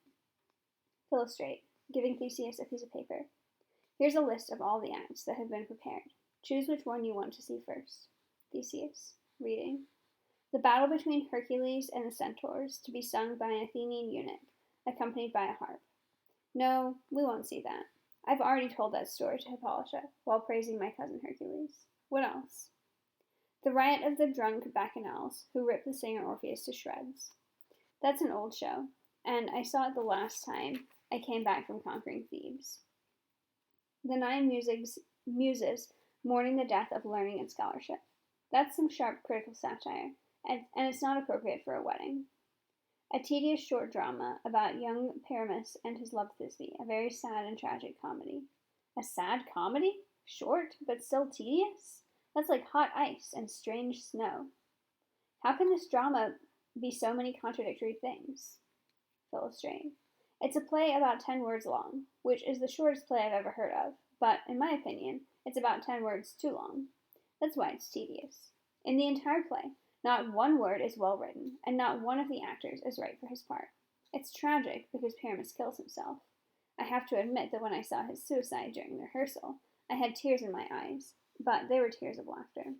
Philostrate, giving Theseus a piece of paper. Here's a list of all the acts that have been prepared. Choose which one you want to see first. Theseus, reading. The battle between Hercules and the centaurs, to be sung by an Athenian eunuch, accompanied by a harp. No, we won't see that. I've already told that story to Hippolyta, while praising my cousin Hercules. What else? The riot of the drunk bacchanals, who ripped the singer Orpheus to shreds. That's an old show, and I saw it the last time I came back from conquering Thebes. The 9 muses mourning the death of learning and scholarship. That's some sharp critical satire, and it's not appropriate for a wedding. A tedious short drama about young Paramus and his love Thisbe, a very sad and tragic comedy. A sad comedy? Short, but still tedious? That's like hot ice and strange snow. How can this drama be so many contradictory things? Philostrate. It's a play about 10 words long, which is the shortest play I've ever heard of, but, in my opinion, it's about 10 words too long. That's why it's tedious. In the entire play, not one word is well written, and not one of the actors is right for his part. It's tragic because Paramus kills himself. I have to admit that when I saw his suicide during rehearsal, I had tears in my eyes. but they were tears of laughter.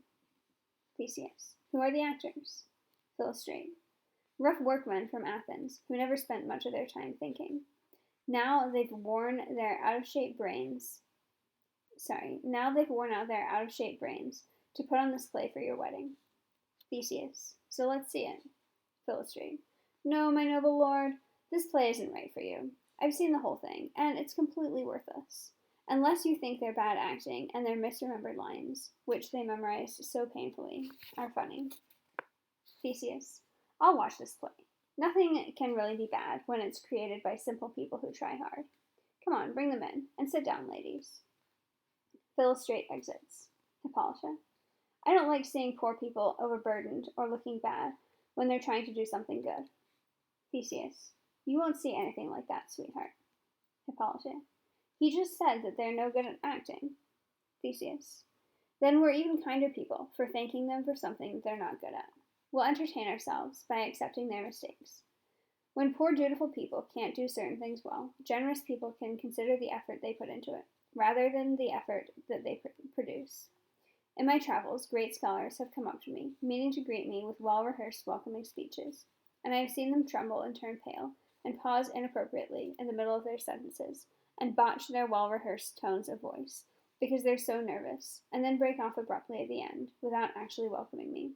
Theseus. Who are the actors? Philostrate. Rough workmen from Athens, who never spent much of their time thinking. Now they've worn out their out-of-shape brains to put on this play for your wedding. Theseus. So let's see it. Philostrate. No, my noble lord, this play isn't right for you. I've seen the whole thing, and it's completely worthless. Unless you think their bad acting and their misremembered lines, which they memorized so painfully, are funny. Theseus. I'll watch this play. Nothing can really be bad when it's created by simple people who try hard. Come on, bring them in, and sit down, ladies. Philostrate exits. Hippolyta. I don't like seeing poor people overburdened or looking bad when they're trying to do something good. Theseus. You won't see anything like that, sweetheart. Hippolyta. He just said that they're no good at acting. Theseus. Then we're even kinder people for thanking them for something they're not good at. We'll entertain ourselves by accepting their mistakes. When poor, dutiful people can't do certain things well, generous people can consider the effort they put into it, rather than the effort that they produce. In my travels, great scholars have come up to me, meaning to greet me with well-rehearsed welcoming speeches, and I have seen them tremble and turn pale, and pause inappropriately in the middle of their sentences, and botch their well-rehearsed tones of voice, because they're so nervous, and then break off abruptly at the end, without actually welcoming me.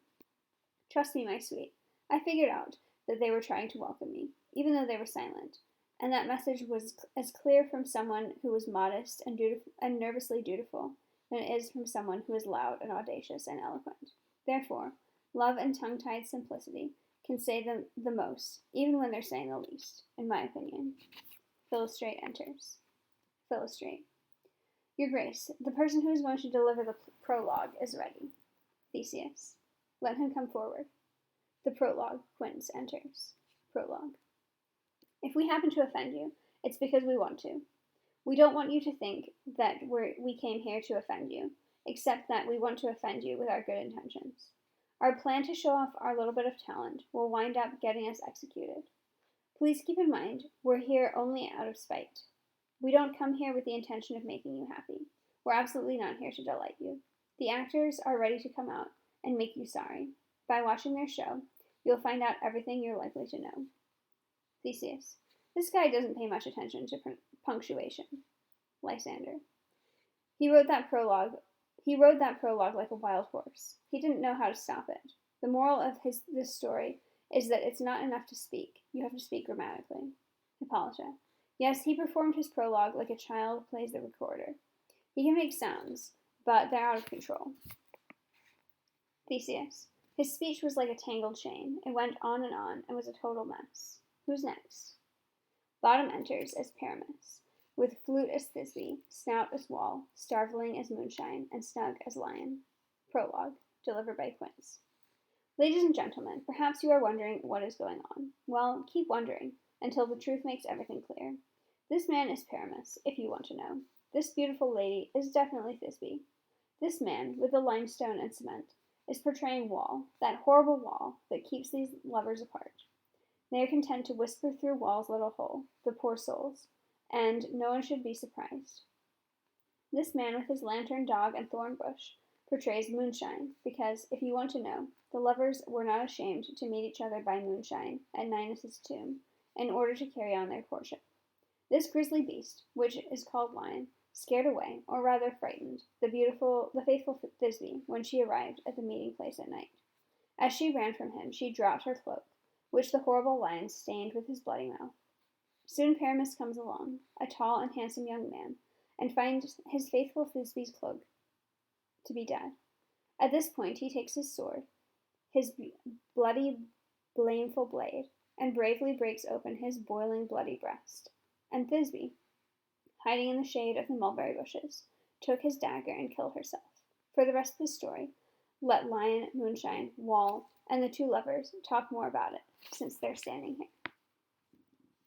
Trust me, my sweet, I figured out that they were trying to welcome me, even though they were silent, and that message was as clear from someone who was modest and nervously dutiful than it is from someone who is loud and audacious and eloquent. Therefore, love and tongue-tied simplicity can say the most, even when they're saying the least, in my opinion. Philostrate enters. Philostrate. Your Grace, the person who is going to deliver the prologue is ready. Theseus. Let him come forward. The prologue. Quince enters. Prologue. If we happen to offend you, it's because we want to. We don't want you to think that we came here to offend you, except that we want to offend you with our good intentions. Our plan to show off our little bit of talent will wind up getting us executed. Please keep in mind, we're here only out of spite. We don't come here with the intention of making you happy. We're absolutely not here to delight you. The actors are ready to come out and make you sorry. By watching their show, you'll find out everything you're likely to know. Theseus. This guy doesn't pay much attention to punctuation. Lysander. He rode that prologue like a wild horse. He didn't know how to stop it. The moral of this story is that it's not enough to speak. You have to speak grammatically. Hippolyta. Yes, he performed his prologue like a child plays the recorder. He can make sounds, but they're out of control. Theseus. His speech was like a tangled chain. It went on and was a total mess. Who's next? Bottom enters as Paramus, with flute as Thisbe, snout as Wall, starveling as Moonshine, and snug as Lion. Prologue, delivered by Quince. Ladies and gentlemen, perhaps you are wondering what is going on. Well, keep wondering, until the truth makes everything clear. This man is Paramus, if you want to know. This beautiful lady is definitely Thisbe. This man, with the limestone and cement, is portraying Wall, that horrible Wall that keeps these lovers apart. They are content to whisper through Wall's little hole, the poor souls, and no one should be surprised. This man with his lantern, dog, and thorn bush portrays Moonshine, because, if you want to know, the lovers were not ashamed to meet each other by moonshine at Ninus' tomb, in order to carry on their courtship. This grisly beast, which is called Lion, scared away, or rather frightened, the faithful Thisbe when she arrived at the meeting place at night. As she ran from him, she dropped her cloak, which the horrible Lion stained with his bloody mouth. Soon Paramus comes along, a tall and handsome young man, and finds his faithful Thisbe's cloak to be dead. At this point he takes his sword, his bloody, blameful blade, and bravely breaks open his boiling, bloody breast. And Thisbe, hiding in the shade of the mulberry bushes, took his dagger and killed herself. For the rest of the story, let Lion, Moonshine, Wall, and the two lovers talk more about it, since they're standing here.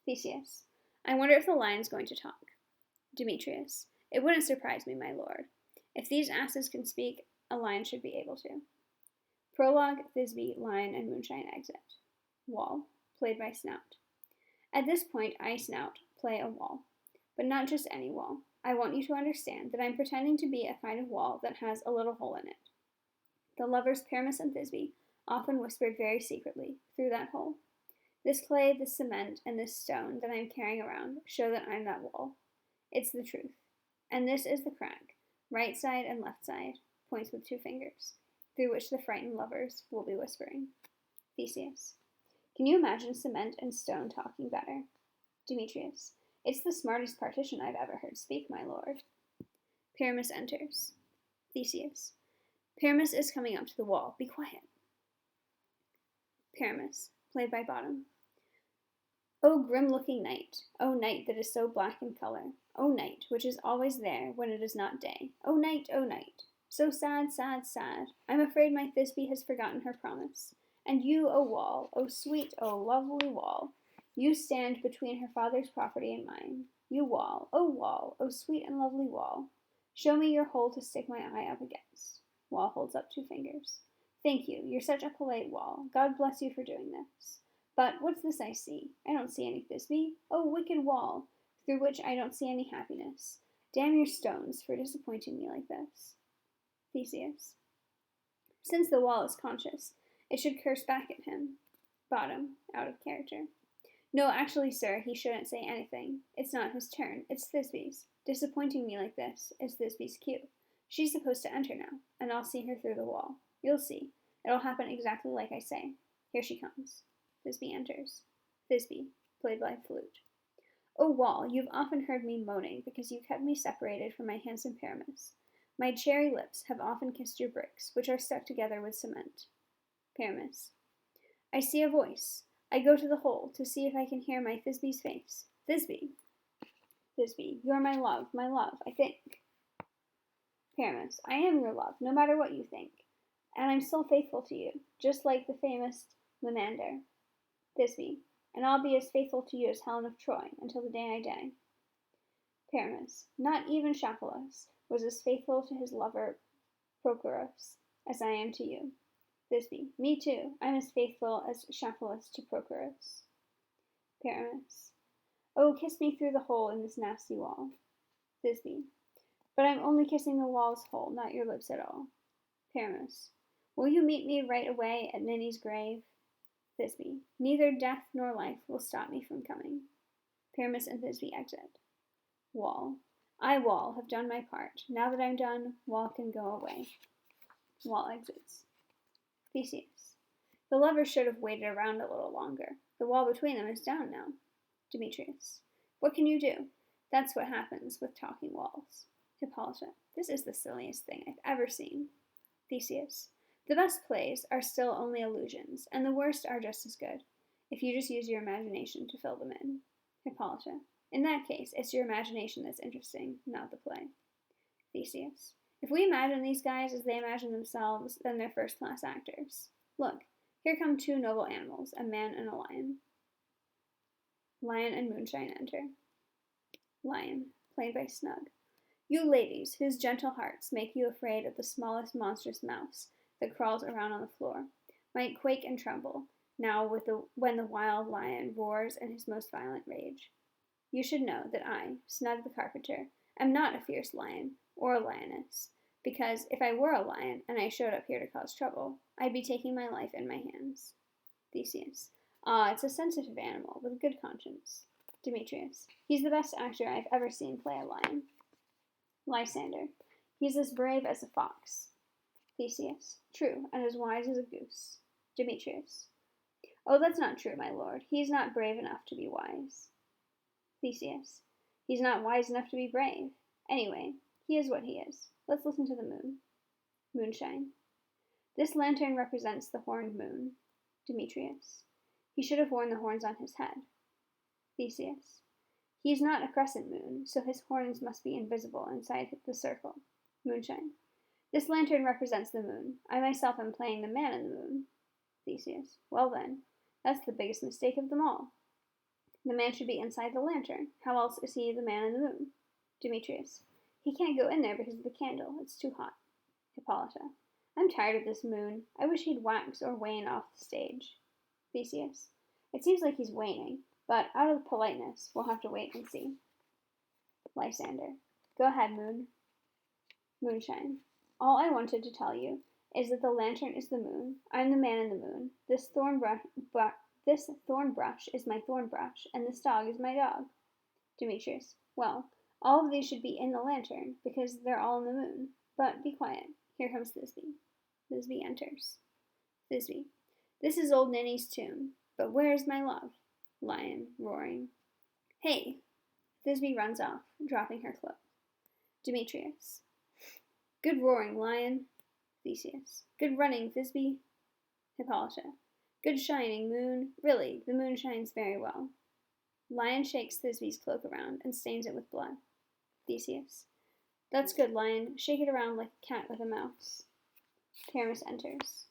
Theseus. I wonder if the lion's going to talk. Demetrius. It wouldn't surprise me, my lord. If these asses can speak, a lion should be able to. Prologue, Thisbe, Lion, and Moonshine exit. Wall, played by Snout. At this point, I, Snout, play a Wall, but not just any Wall. I want you to understand that I'm pretending to be a kind of wall that has a little hole in it. The lovers Pyramus and Thisbe often whispered very secretly through that hole. This clay, this cement, and this stone that I'm carrying around show that I'm that wall. It's the truth. And this is the crack, right side and left side, points with 2 fingers, through which the frightened lovers will be whispering. Theseus. Can you imagine cement and stone talking better? Demetrius. It's the smartest partition I've ever heard speak, my lord. Pyramus enters. Theseus. Pyramus is coming up to the wall. Be quiet. Pyramus, played by Bottom. O grim-looking night, O night that is so black in color, O night which is always there when it is not day, O night, so sad, sad, sad, I'm afraid my Thisbe has forgotten her promise. And you, O wall, O sweet, O lovely wall, you stand between her father's property and mine. You wall, O sweet and lovely wall, show me your hole to stick my eye up against. Wall holds up 2 fingers. Thank you, you're such a polite wall. God bless you for doing this. But what's this I see? I don't see any Thisbe. Oh, wicked wall, through which I don't see any happiness. Damn your stones for disappointing me like this. Theseus. Since the wall is conscious, it should curse back at him. Bottom, out of character. No, actually, sir, he shouldn't say anything. It's not his turn. It's Thisbe's. Disappointing me like this is Thisbe's cue. She's supposed to enter now, and I'll see her through the wall. You'll see. It'll happen exactly like I say. Here she comes. Thisbe enters. Thisbe, played by Flute. O wall, you've often heard me moaning because you kept me separated from my handsome Pyramus. My cherry lips have often kissed your bricks, which are stuck together with cement. Pyramus. I see a voice. I go to the hole to see if I can hear my Thisbe's face. Thisbe. Thisbe, you're my love, I think. Pyramus. I am your love, no matter what you think. And I'm still faithful to you, just like the famous Menander. Thisbe. And I'll be as faithful to you as Helen of Troy until the day I die. Pyramus. Not even Shaphalus was as faithful to his lover Prochorus as I am to you. Thisbe. Me too. I'm as faithful as Shaphalus to Prochorus. Pyramus. Oh, kiss me through the hole in this nasty wall. Thisbe. But I'm only kissing the wall's hole, not your lips at all. Pyramus. Will you meet me right away at Ninny's grave? Thisbe. Neither death nor life will stop me from coming. Pyramus and Thisbe exit. Wall. I, Wall, have done my part. Now that I'm done, Wall can go away. Wall exits. Theseus. The lovers should have waited around a little longer. The wall between them is down now. Demetrius. What can you do? That's what happens with talking walls. Hippolyta. This is the silliest thing I've ever seen. Theseus. The best plays are still only illusions, and the worst are just as good, if you just use your imagination to fill them in. Hippolyta. In that case, it's your imagination that's interesting, not the play. Theseus. If we imagine these guys as they imagine themselves, then they're first-class actors. Look, here come 2 noble animals, a man and a lion. Lion and Moonshine enter. Lion, played by Snug. You ladies, whose gentle hearts make you afraid of the smallest monstrous mouse that crawls around on the floor, might quake and tremble, now when the wild lion roars in his most violent rage. You should know that I, Snug the carpenter, am not a fierce lion or a lioness, because if I were a lion and I showed up here to cause trouble, I'd be taking my life in my hands. Theseus. Ah, it's a sensitive animal with a good conscience. Demetrius. He's the best actor I've ever seen play a lion. Lysander. He's as brave as a fox. Theseus. True, and as wise as a goose. Demetrius. Oh, that's not true, my lord. He's not brave enough to be wise. Theseus. He's not wise enough to be brave. Anyway, he is what he is. Let's listen to the moon. Moonshine. This lantern represents the horned moon. Demetrius. He should have worn the horns on his head. Theseus. He is not a crescent moon, so his horns must be invisible inside the circle. Moonshine. This lantern represents the moon. I myself am playing the man in the moon. Theseus. Well then, that's the biggest mistake of them all. The man should be inside the lantern. How else is he the man in the moon? Demetrius. He can't go in there because of the candle. It's too hot. Hippolyta. I'm tired of this moon. I wish he'd wax or wane off the stage. Theseus. It seems like he's waning, but out of politeness, we'll have to wait and see. Lysander. Go ahead, Moon. Moonshine. All I wanted to tell you is that the lantern is the moon. I'm the man in the moon. This thorn brush is my thorn brush, and this dog is my dog. Demetrius. Well, all of these should be in the lantern, because they're all in the moon. But be quiet. Here comes Thisbe. Thisbe enters. Thisbe. This is old Ninny's tomb. But where is my love? Lion, roaring. Hey! Thisbe runs off, dropping her cloak. Demetrius. Good roaring, Lion. Theseus. Good running, Thisbe. Hippolyta. Good shining, Moon. Really, the moon shines very well. Lion shakes Thisbe's cloak around and stains it with blood. Theseus. That's good, Lion. Shake it around like a cat with a mouse. Pyramus enters.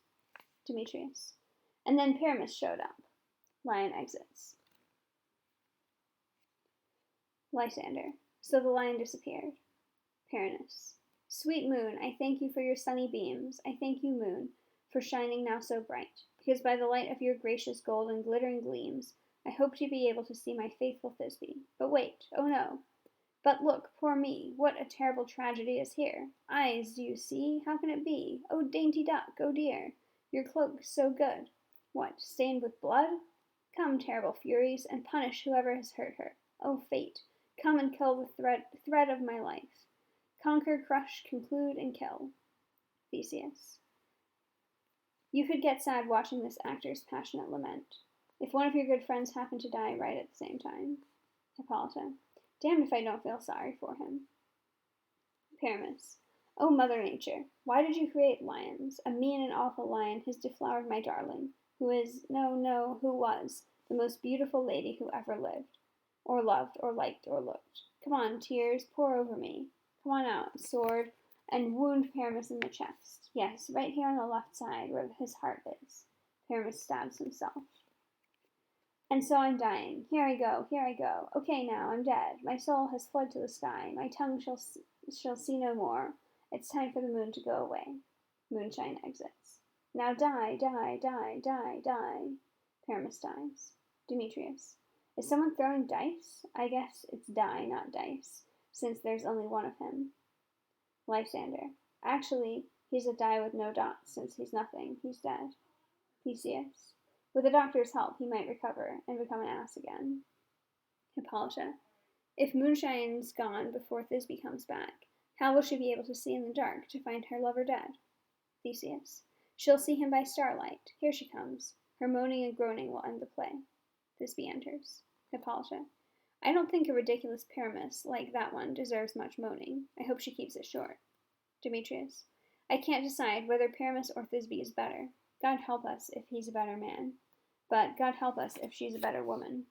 Demetrius. And then Pyramus showed up. Lion exits. Lysander. So the lion disappeared. Pyramus. Sweet moon, I thank you for your sunny beams. I thank you, moon, for shining now so bright, because by the light of your gracious gold and glittering gleams, I hope to be able to see my faithful Thisbe. But wait, oh no. But look, poor me, what a terrible tragedy is here. Eyes, do you see? How can it be? Oh, dainty duck, oh dear, your cloak so good. What, stained with blood? Come, terrible furies, and punish whoever has hurt her. Oh, fate, come and kill the thread of my life. Conquer, crush, conclude, and kill. Theseus. You could get sad watching this actor's passionate lament, if one of your good friends happened to die right at the same time. Hippolyta. Damned if I don't feel sorry for him. Pyramus. Oh, Mother Nature, why did you create lions? A mean and awful lion has deflowered my darling, who was the most beautiful lady who ever lived, or loved, or liked, or looked. Come on, tears, pour over me. Come on out, sword, and wound Pyramus in the chest. Yes, right here on the left side, where his heart is. Pyramus stabs himself. And so I'm dying. Here I go, here I go. Okay, now, I'm dead. My soul has fled to the sky. My tongue shall see no more. It's time for the moon to go away. Moonshine exits. Now die, die, die, die, die. Pyramus dies. Demetrius. Is someone throwing dice? I guess it's die, not dice, since there's only one of him. Lysander. Actually, he's a die with no dots, since he's nothing. He's dead. Theseus. With the doctor's help, he might recover and become an ass again. Hippolyta. If Moonshine's gone before Thisbe comes back, how will she be able to see in the dark to find her lover dead? Theseus. She'll see him by starlight. Here she comes. Her moaning and groaning will end the play. Thisbe enters. Hippolyta. I don't think a ridiculous Pyramus like that one deserves much moaning. I hope she keeps it short. Demetrius. I can't decide whether Pyramus or Thisbe is better. God help us if he's a better man. But God help us if she's a better woman.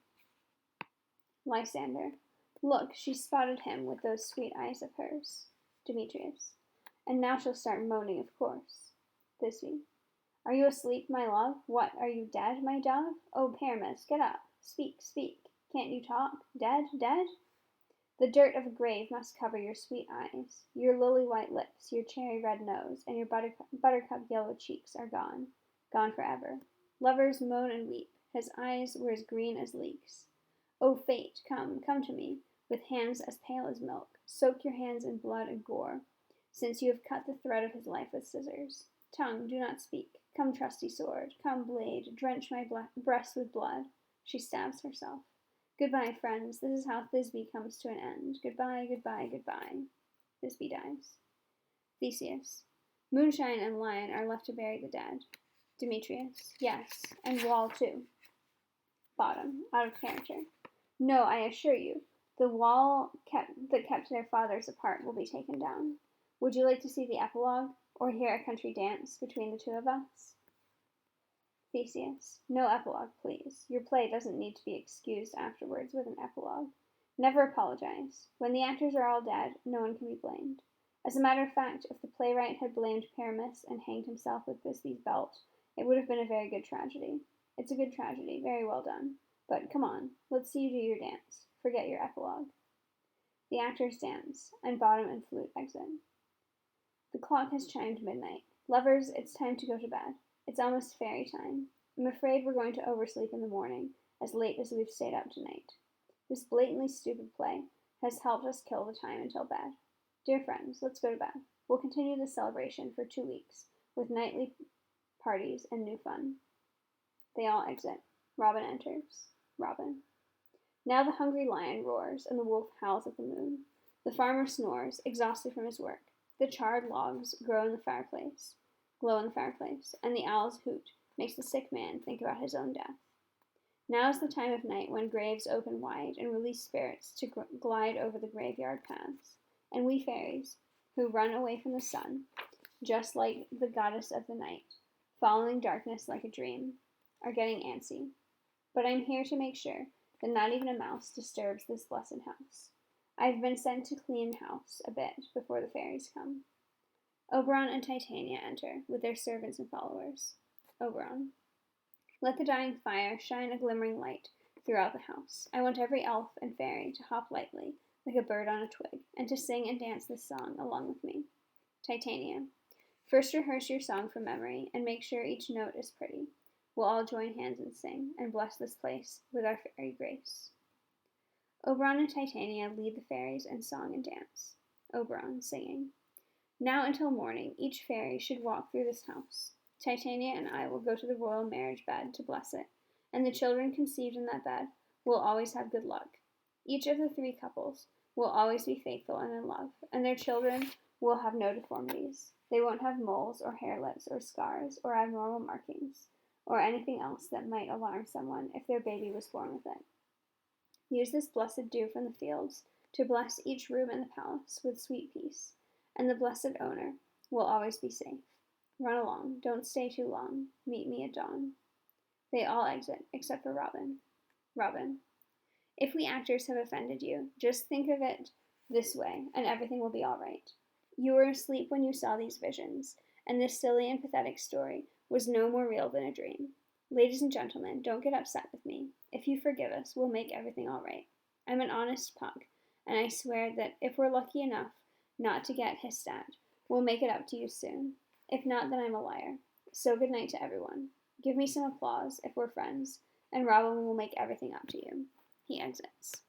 Lysander. Look, she's spotted him with those sweet eyes of hers. Demetrius. And now she'll start moaning, of course. Thisbe. Are you asleep, my love? What, are you dead, my dove? Oh, Pyramus, get up. Speak, speak. Can't you talk? Dead, dead? The dirt of a grave must cover your sweet eyes. Your lily-white lips, your cherry-red nose, and your buttercup yellow cheeks are gone. Gone forever. Lovers moan and weep. His eyes were as green as leeks. O fate, come, come to me, with hands as pale as milk. Soak your hands in blood and gore, since you have cut the thread of his life with scissors. Tongue, do not speak. Come, trusty sword. Come, blade, drench my breast with blood. She stabs herself. Goodbye, friends. This is how Thisbe comes to an end. Goodbye, goodbye, goodbye. Thisbe dies. Theseus. Moonshine and Lion are left to bury the dead. Demetrius. Yes, and Wall too. Bottom. Out of character. No, I assure you, the wall that kept their fathers apart will be taken down. Would you like to see the epilogue, or hear a country dance between the two of us? Theseus. No epilogue, please. Your play doesn't need to be excused afterwards with an epilogue. Never apologize. When the actors are all dead, no one can be blamed. As a matter of fact, if the playwright had blamed Pyramus and hanged himself with Thisbe's belt, it would have been a very good tragedy. It's a good tragedy, very well done. But come on, let's see you do your dance. Forget your epilogue. The actors dance, and Bottom and Flute exit. The clock has chimed midnight. Lovers, it's time to go to bed. It's almost fairy time. I'm afraid we're going to oversleep in the morning, as late as we've stayed up tonight. This blatantly stupid play has helped us kill the time until bed. Dear friends, let's go to bed. We'll continue this celebration for 2 weeks, with nightly parties and new fun. They all exit. Robin enters. Robin. Now the hungry lion roars, and the wolf howls at the moon. The farmer snores, exhausted from his work. The charred logs glow in the fireplace, and the owl's hoot makes the sick man think about his own death. Now is the time of night when graves open wide and release spirits to glide over the graveyard paths, and we fairies, who run away from the sun, just like the goddess of the night, following darkness like a dream, are getting antsy. But I'm here to make sure that not even a mouse disturbs this blessed house. I've been sent to clean house a bit before the fairies come. Oberon and Titania enter, with their servants and followers. Oberon. Let the dying fire shine a glimmering light throughout the house. I want every elf and fairy to hop lightly, like a bird on a twig, and to sing and dance this song along with me. Titania. First rehearse your song from memory, and make sure each note is pretty. We'll all join hands and sing, and bless this place with our fairy grace. Oberon and Titania lead the fairies in song and dance. Oberon, singing. Now until morning, each fairy should walk through this house. Titania and I will go to the royal marriage bed to bless it, and the children conceived in that bed will always have good luck. Each of the 3 couples will always be faithful and in love, and their children will have no deformities. They won't have moles or hairlets or scars or abnormal markings, or anything else that might alarm someone if their baby was born with it. Use this blessed dew from the fields to bless each room in the palace with sweet peace, and the blessed owner will always be safe. Run along, don't stay too long. Meet me at dawn. They all exit, except for Robin. Robin. If we actors have offended you, just think of it this way, and everything will be all right. You were asleep when you saw these visions, and this silly and pathetic story was no more real than a dream. Ladies and gentlemen, don't get upset with me. If you forgive us, we'll make everything all right. I'm an honest pug, and I swear that if we're lucky enough not to get hissed at, we'll make it up to you soon. If not, then I'm a liar. So good night to everyone. Give me some applause if we're friends, and Robin will make everything up to you. He exits.